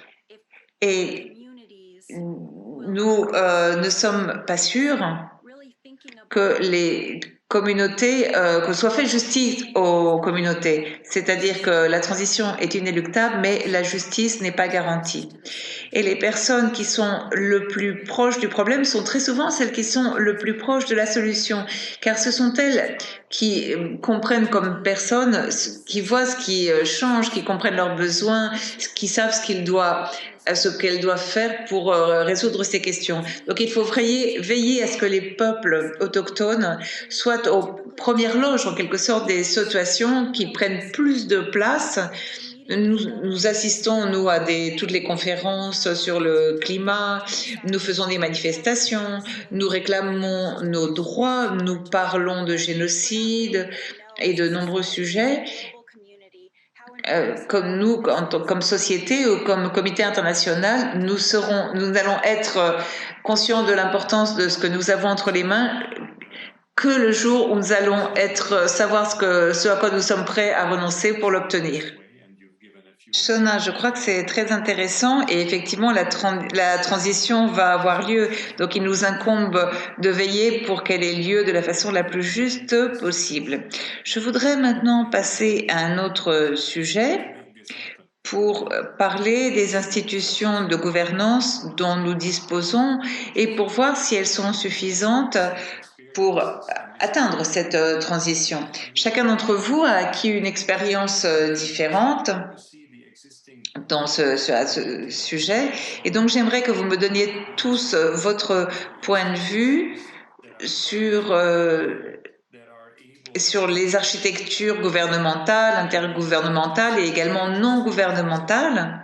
Et nous ne sommes pas sûrs que les communautés, que soit fait justice aux communautés. C'est-à-dire que la transition est inéluctable, mais la justice n'est pas garantie. Et les personnes qui sont le plus proches du problème sont très souvent celles qui sont le plus proches de la solution, car ce sont elles qui comprennent comme personnes, qui voient ce qui change, qui comprennent leurs besoins, qui savent ce qu'elles doivent faire pour résoudre ces questions. Donc il faut veiller à ce que les peuples autochtones soient aux premières loges, en quelque sorte, des situations qui prennent plus de place. Nous assistons, nous, à toutes les conférences sur le climat, nous faisons des manifestations, nous réclamons nos droits, nous parlons de génocide et de nombreux sujets. Comme nous, comme société ou comme comité international, nous allons être conscients de l'importance de ce que nous avons entre les mains que le jour où nous allons savoir ce à quoi nous sommes prêts à renoncer pour l'obtenir. Shona, je crois que c'est très intéressant et effectivement la transition va avoir lieu, donc il nous incombe de veiller pour qu'elle ait lieu de la façon la plus juste possible. Je voudrais maintenant passer à un autre sujet pour parler des institutions de gouvernance dont nous disposons et pour voir si elles sont suffisantes pour atteindre cette transition. Chacun d'entre vous a acquis une expérience différente à ce sujet. Et donc, j'aimerais que vous me donniez tous votre point de vue sur les architectures gouvernementales, intergouvernementales et également non gouvernementales.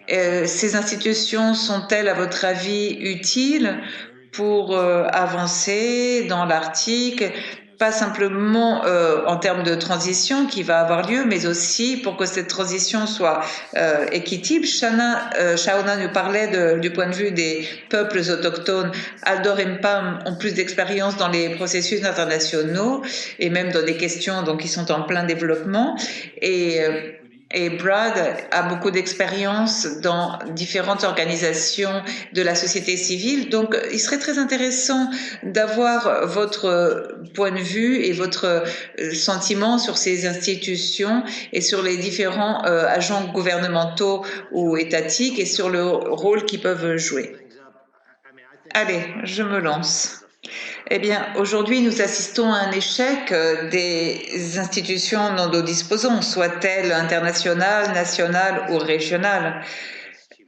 Ces institutions sont-elles, à votre avis, utiles pour avancer dans l'Arctique, pas simplement en termes de transition qui va avoir lieu, mais aussi pour que cette transition soit équitable. Shauna nous parlait du point de vue des peuples autochtones. Aldor et Mpam ont plus d'expérience dans les processus internationaux et même dans des questions donc, qui sont en plein développement. Et Brad a beaucoup d'expérience dans différentes organisations de la société civile. Donc, il serait très intéressant d'avoir votre point de vue et votre sentiment sur ces institutions et sur les différents agents gouvernementaux ou étatiques et sur le rôle qu'ils peuvent jouer. Allez, je me lance. Eh bien, aujourd'hui, nous assistons à un échec des institutions dont nous disposons, soient-elles internationales, nationales ou régionales.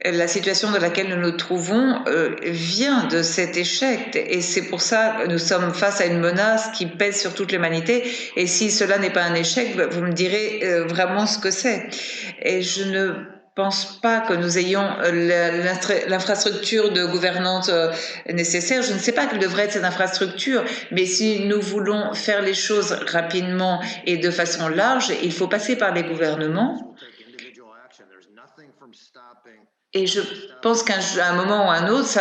La situation dans laquelle nous nous trouvons vient de cet échec et c'est pour ça que nous sommes face à une menace qui pèse sur toute l'humanité et si cela n'est pas un échec, vous me direz vraiment ce que c'est. Et je ne pense pas que nous ayons l'infrastructure de gouvernance nécessaire. Je ne sais pas quelle devrait être cette infrastructure, mais si nous voulons faire les choses rapidement et de façon large, il faut passer par les gouvernements. Et je pense qu'à un moment ou à un autre,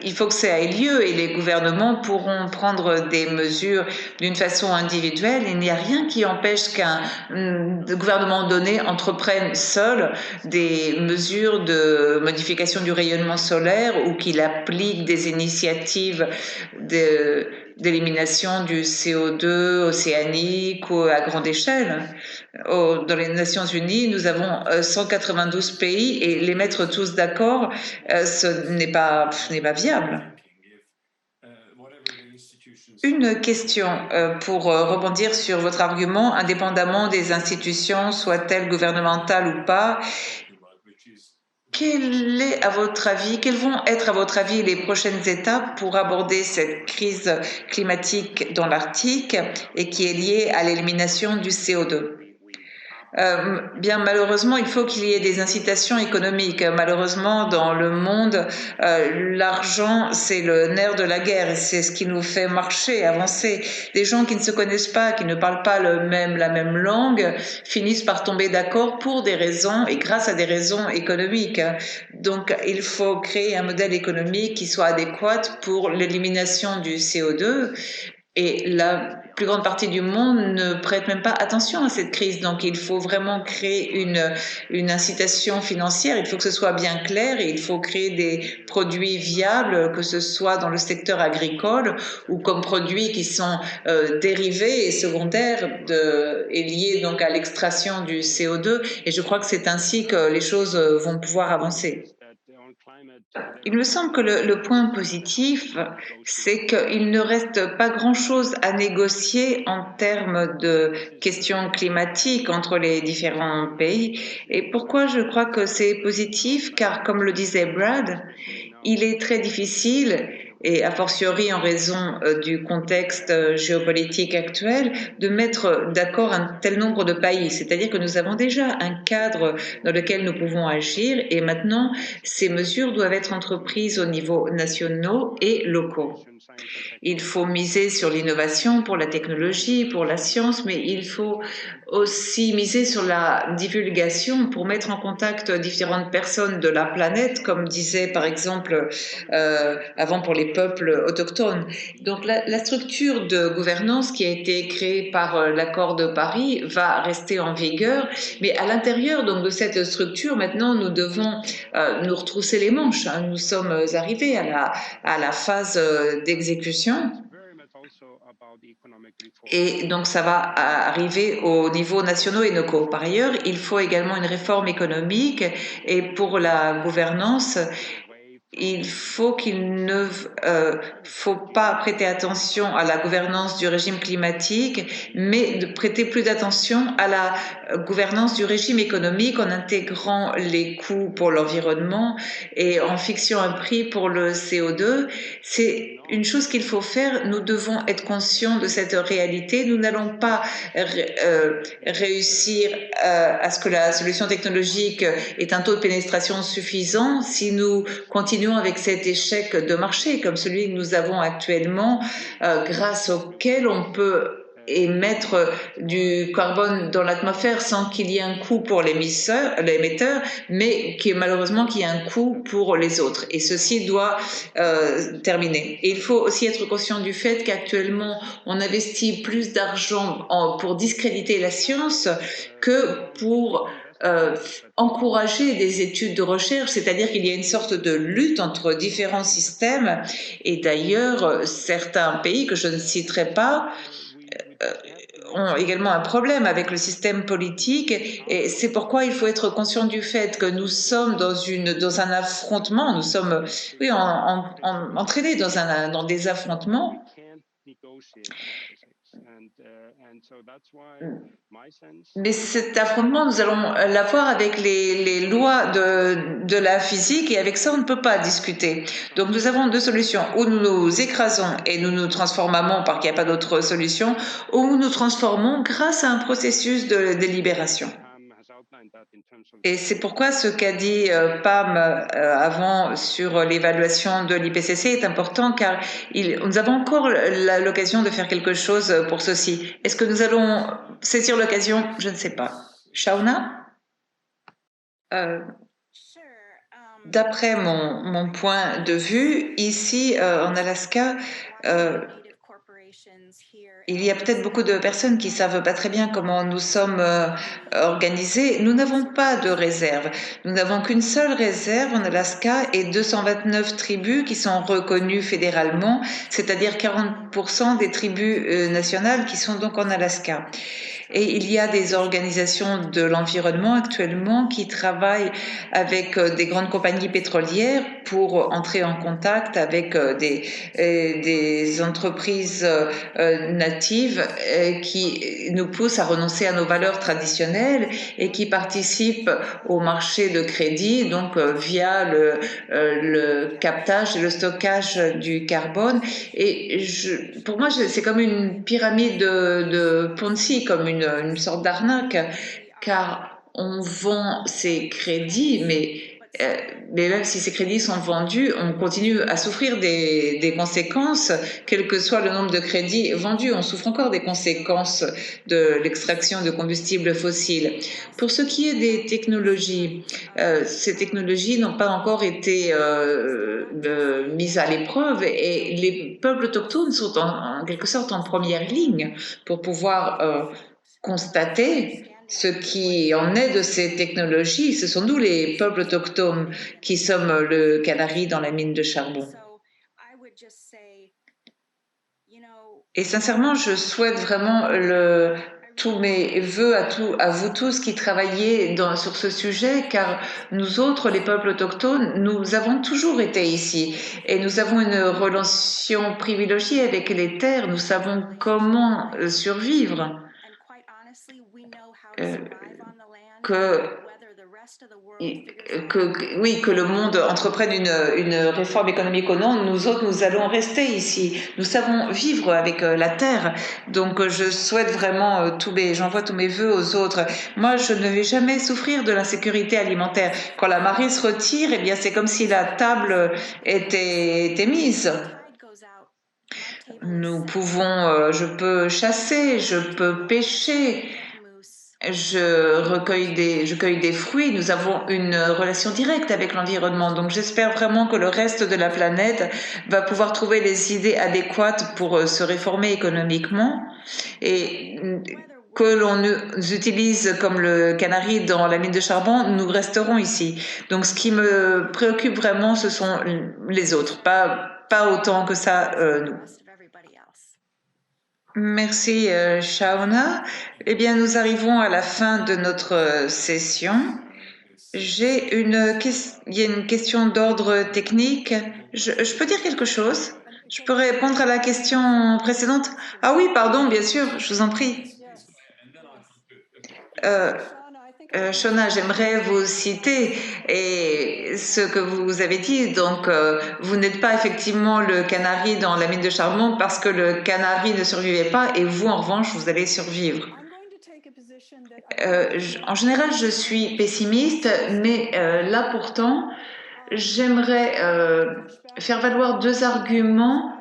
il faut que ça ait lieu et les gouvernements pourront prendre des mesures d'une façon individuelle. Il n'y a rien qui empêche qu'un gouvernement donné entreprenne seul des mesures de modification du rayonnement solaire ou qu'il applique des initiatives d'élimination du CO2 océanique ou à grande échelle. Dans les Nations Unies, nous avons 192 pays et les mettre tous d'accord, ce n'est pas viable. Une question pour rebondir sur votre argument, indépendamment des institutions, soient-elles gouvernementales ou pas, quelles vont être à votre avis les prochaines étapes pour aborder cette crise climatique dans l'Arctique et qui est liée à l'élimination du CO2? Bien malheureusement, il faut qu'il y ait des incitations économiques. Malheureusement, dans le monde, l'argent, c'est le nerf de la guerre et c'est ce qui nous fait marcher, avancer. Des gens qui ne se connaissent pas, qui ne parlent pas la même langue, finissent par tomber d'accord pour des raisons et grâce à des raisons économiques. Donc, il faut créer un modèle économique qui soit adéquat pour l'élimination du CO2. Et la plus grande partie du monde ne prête même pas attention à cette crise. Donc, il faut vraiment créer une incitation financière. Il faut que ce soit bien clair et il faut créer des produits viables, que ce soit dans le secteur agricole ou comme produits qui sont dérivés et secondaires et liés donc à l'extraction du CO2. Et je crois que c'est ainsi que les choses vont pouvoir avancer. Il me semble que le point positif, c'est qu'il ne reste pas grand-chose à négocier en termes de questions climatiques entre les différents pays. Et pourquoi je crois que c'est positif? Car comme le disait Brad, il est très difficile, et a fortiori en raison du contexte géopolitique actuel, de mettre d'accord un tel nombre de pays. C'est-à-dire que nous avons déjà un cadre dans lequel nous pouvons agir et maintenant, ces mesures doivent être entreprises au niveau national et locaux. Il faut miser sur l'innovation pour la technologie, pour la science, mais il faut aussi miser sur la divulgation pour mettre en contact différentes personnes de la planète, comme disait par exemple avant pour les peuples autochtones. Donc la structure de gouvernance qui a été créée par l'accord de Paris va rester en vigueur, mais à l'intérieur donc de cette structure, maintenant nous devons nous retrousser les manches. Nous sommes arrivés à la phase d'exécution. Et donc, ça va arriver au niveau national et locaux. Par ailleurs, il faut également une réforme économique et pour la gouvernance, il faut qu'il ne faut pas prêter attention à la gouvernance du régime climatique, mais de prêter plus d'attention à la gouvernance du régime économique en intégrant les coûts pour l'environnement et en fixant un prix pour le CO2. C'est une chose qu'il faut faire. Nous devons être conscients de cette réalité. Nous n'allons pas réussir à ce que la solution technologique ait un taux de pénétration suffisant si nous continuons avec cet échec de marché comme celui que nous avons actuellement, grâce auquel on peut émettre du carbone dans l'atmosphère sans qu'il y ait un coût pour l'émetteur, mais qui malheureusement qu'il y a un coût pour les autres. Et ceci doit terminer. Et il faut aussi être conscient du fait qu'actuellement, on investit plus d'argent pour discréditer la science que pour encourager des études de recherche, c'est-à-dire qu'il y a une sorte de lutte entre différents systèmes. Et d'ailleurs, certains pays que je ne citerai pas ont également un problème avec le système politique, et c'est pourquoi il faut être conscient du fait que nous sommes dans un affrontement, nous sommes entraînés dans des affrontements. Mais cet affrontement, nous allons l'avoir avec les lois de la physique, et avec ça, on ne peut pas discuter. Donc, nous avons deux solutions. Ou nous nous écrasons et nous nous transformons parce qu'il n'y a pas d'autre solution, ou nous nous transformons grâce à un processus de délibération. Et c'est pourquoi ce qu'a dit Pam avant sur l'évaluation de l'IPCC est important, car nous avons encore l'occasion de faire quelque chose pour ceci. Est-ce que nous allons saisir l'occasion? Je ne sais pas. Shauna? D'après mon point de vue, ici en Alaska, il y a peut-être beaucoup de personnes qui savent pas très bien comment nous sommes organisés. Nous n'avons pas de réserve. Nous n'avons qu'une seule réserve en Alaska et 229 tribus qui sont reconnues fédéralement, c'est-à-dire 40% des tribus nationales qui sont donc en Alaska. Et il y a des organisations de l'environnement actuellement qui travaillent avec des grandes compagnies pétrolières pour entrer en contact avec des entreprises natives qui nous poussent à renoncer à nos valeurs traditionnelles et qui participent au marché de crédit, donc via le captage et le stockage du carbone. Et pour moi, c'est comme une pyramide de Ponzi, comme une sorte d'arnaque, car on vend ces crédits, mais même si ces crédits sont vendus, on continue à souffrir des conséquences, quel que soit le nombre de crédits vendus. On souffre encore des conséquences de l'extraction de combustibles fossiles. Pour ce qui est des technologies, ces technologies n'ont pas encore été mises à l'épreuve, et les peuples autochtones sont en quelque sorte en première ligne pour pouvoir constater ce qui en est de ces technologies. Ce sont nous, les peuples autochtones, qui sommes le canari dans la mine de charbon. Et sincèrement, je souhaite vraiment tous mes vœux à vous tous qui travaillez sur ce sujet, car nous autres, les peuples autochtones, nous avons toujours été ici et nous avons une relation privilégiée avec les terres. Nous savons comment survivre. Que le monde entreprenne une réforme économique ou non, nous autres, nous allons rester ici. Nous savons vivre avec la terre. Donc, je souhaite vraiment j'envoie tous mes vœux aux autres. Moi, je ne vais jamais souffrir de l'insécurité alimentaire. Quand la marée se retire, eh bien, c'est comme si la table était mise. Je peux chasser, je peux pêcher, je cueille des fruits. Nous avons une relation directe avec l'environnement. Donc, j'espère vraiment que le reste de la planète va pouvoir trouver les idées adéquates pour se réformer économiquement, et que l'on nous utilise comme le canari dans la mine de charbon, nous resterons ici. Donc, ce qui me préoccupe vraiment, ce sont les autres, pas autant que ça, nous. Merci, Shauna. Eh bien, nous arrivons à la fin de notre session. Il y a une question d'ordre technique. Je peux dire quelque chose? Je peux répondre à la question précédente? Ah oui, pardon, bien sûr, je vous en prie. Euh, Shona, j'aimerais vous citer et ce que vous avez dit. Donc, vous n'êtes pas effectivement le canari dans la mine de charbon parce que le canari ne survivait pas et vous, en revanche, vous allez survivre. En général, je suis pessimiste, mais là pourtant, j'aimerais faire valoir deux arguments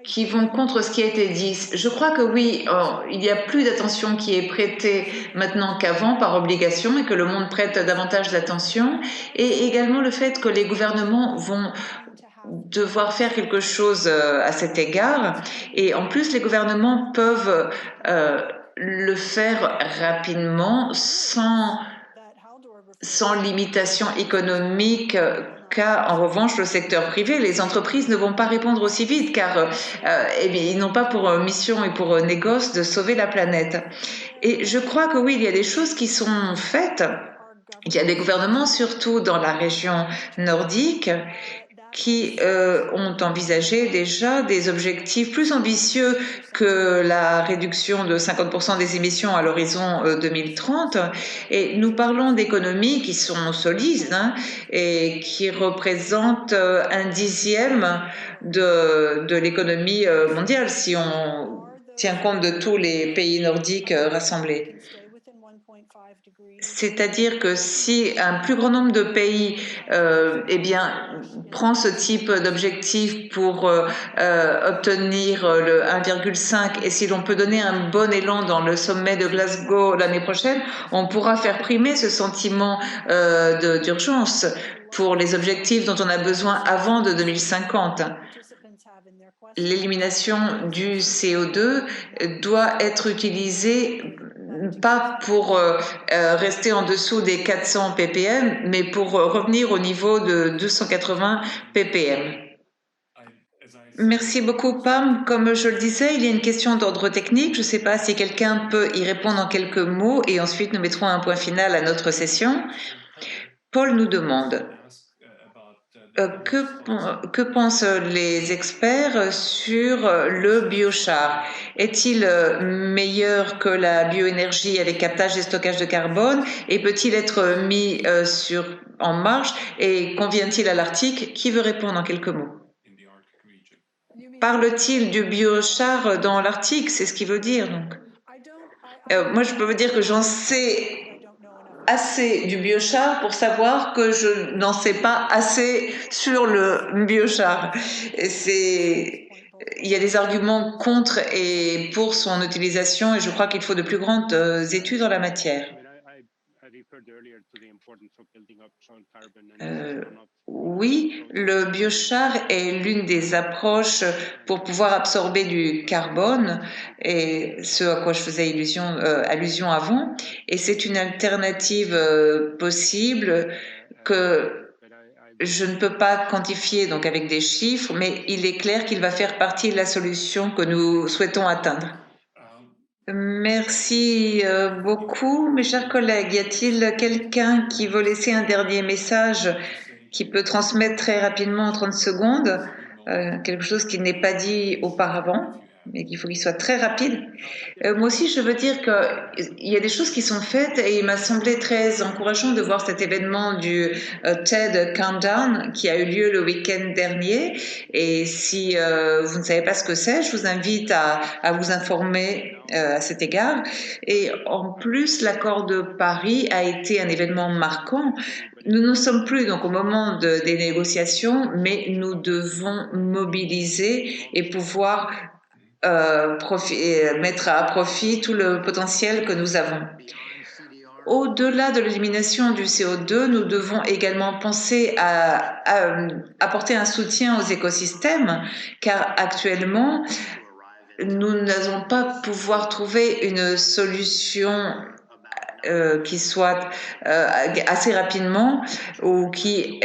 qui vont contre ce qui a été dit. Je crois que oui, il y a plus d'attention qui est prêtée maintenant qu'avant par obligation et que le monde prête davantage d'attention. Et également le fait que les gouvernements vont devoir faire quelque chose à cet égard. Et en plus, les gouvernements peuvent le faire rapidement sans limitation économique qu'a en revanche le secteur privé. Les entreprises ne vont pas répondre aussi vite car eh bien, ils n'ont pas pour mission et pour négoce de sauver la planète. Et je crois que oui, il y a des choses qui sont faites. Il y a des gouvernements, surtout dans la région nordique, qui ont envisagé déjà des objectifs plus ambitieux que la réduction de 50% des émissions à l'horizon 2030. Et nous parlons d'économies qui sont solides et qui représentent un dixième de l'économie mondiale si on tient compte de tous les pays nordiques rassemblés. C'est-à-dire que si un plus grand nombre de pays eh bien, prend ce type d'objectif pour obtenir le 1,5 et si l'on peut donner un bon élan dans le sommet de Glasgow l'année prochaine, on pourra faire primer ce sentiment d'urgence pour les objectifs dont on a besoin avant de 2050. L'élimination du CO2 doit être utilisée pas pour rester en dessous des 400 ppm, mais pour revenir au niveau de 280 ppm. Merci beaucoup, Pam. Comme je le disais, il y a une question d'ordre technique. Je ne sais pas si quelqu'un peut y répondre en quelques mots et ensuite nous mettrons un point final à notre session. Paul nous demande que pensent les experts sur le biochar? Est-il meilleur que la bioénergie avec captage et stockage de carbone et peut-il être mis en marche et convient-il à l'Arctique? Qui veut répondre en quelques mots? Parle-t-il du biochar dans l'Arctique? C'est ce qu'il veut dire donc. Moi, je peux vous dire que j'en sais assez du biochar pour savoir que je n'en sais pas assez sur le biochar. Il y a des arguments contre et pour son utilisation et je crois qu'il faut de plus grandes études en la matière. Oui, le biochar est l'une des approches pour pouvoir absorber du carbone, et ce à quoi je faisais allusion avant, et c'est une alternative possible que je ne peux pas quantifier donc avec des chiffres, mais il est clair qu'il va faire partie de la solution que nous souhaitons atteindre. Merci beaucoup, mes chers collègues. Y a-t-il quelqu'un qui veut laisser un dernier message qui peut transmettre très rapidement en 30 secondes quelque chose qui n'est pas dit auparavant, mais qu'il faut qu'il soit très rapide? Moi aussi, je veux dire qu'il y a des choses qui sont faites et il m'a semblé très encourageant de voir cet événement du TED Countdown qui a eu lieu le week-end dernier. Et si vous ne savez pas ce que c'est, je vous invite à vous informer à cet égard. Et en plus, l'accord de Paris a été un événement marquant. Nous ne sommes plus donc au moment des négociations, mais nous devons mobiliser et pouvoir mettre à profit tout le potentiel que nous avons. Au-delà de l'élimination du CO2, nous devons également penser à apporter un soutien aux écosystèmes, car actuellement, nous n'allons pas pouvoir trouver une solution qui soit assez rapidement ou qui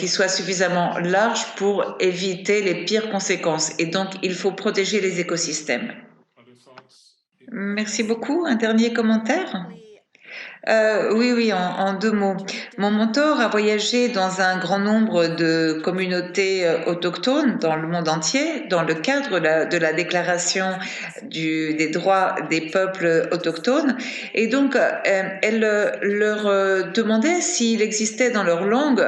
soit suffisamment large pour éviter les pires conséquences. Et donc, il faut protéger les écosystèmes. Merci beaucoup. Un dernier commentaire? Oui, en deux mots. Mon mentor a voyagé dans un grand nombre de communautés autochtones dans le monde entier, dans le cadre de la déclaration des droits des peuples autochtones. Et donc, elle leur demandait s'il existait dans leur langue,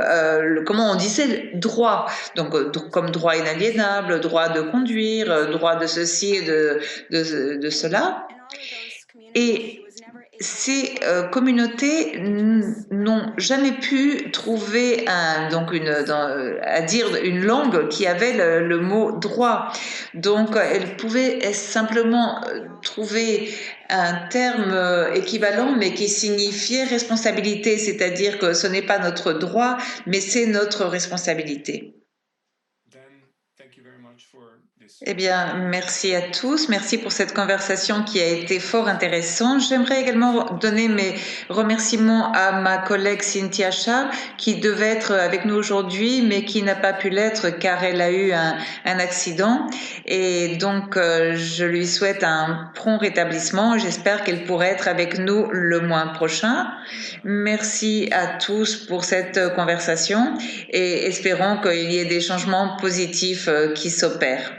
comment on disait droit. Donc, comme droit inaliénable, droit de conduire, droit de ceci et de cela. Et ces communautés n'ont jamais pu trouver à dire une langue qui avait le mot droit. Donc, elles pouvaient simplement trouver un terme équivalent, mais qui signifiait responsabilité, c'est-à-dire que ce n'est pas notre droit, mais c'est notre responsabilité. Eh bien, merci à tous. Merci pour cette conversation qui a été fort intéressante. J'aimerais également donner mes remerciements à ma collègue Cynthia Charles, qui devait être avec nous aujourd'hui, mais qui n'a pas pu l'être car elle a eu un accident. Et donc, je lui souhaite un prompt rétablissement. J'espère qu'elle pourra être avec nous le mois prochain. Merci à tous pour cette conversation et espérons qu'il y ait des changements positifs qui s'opèrent.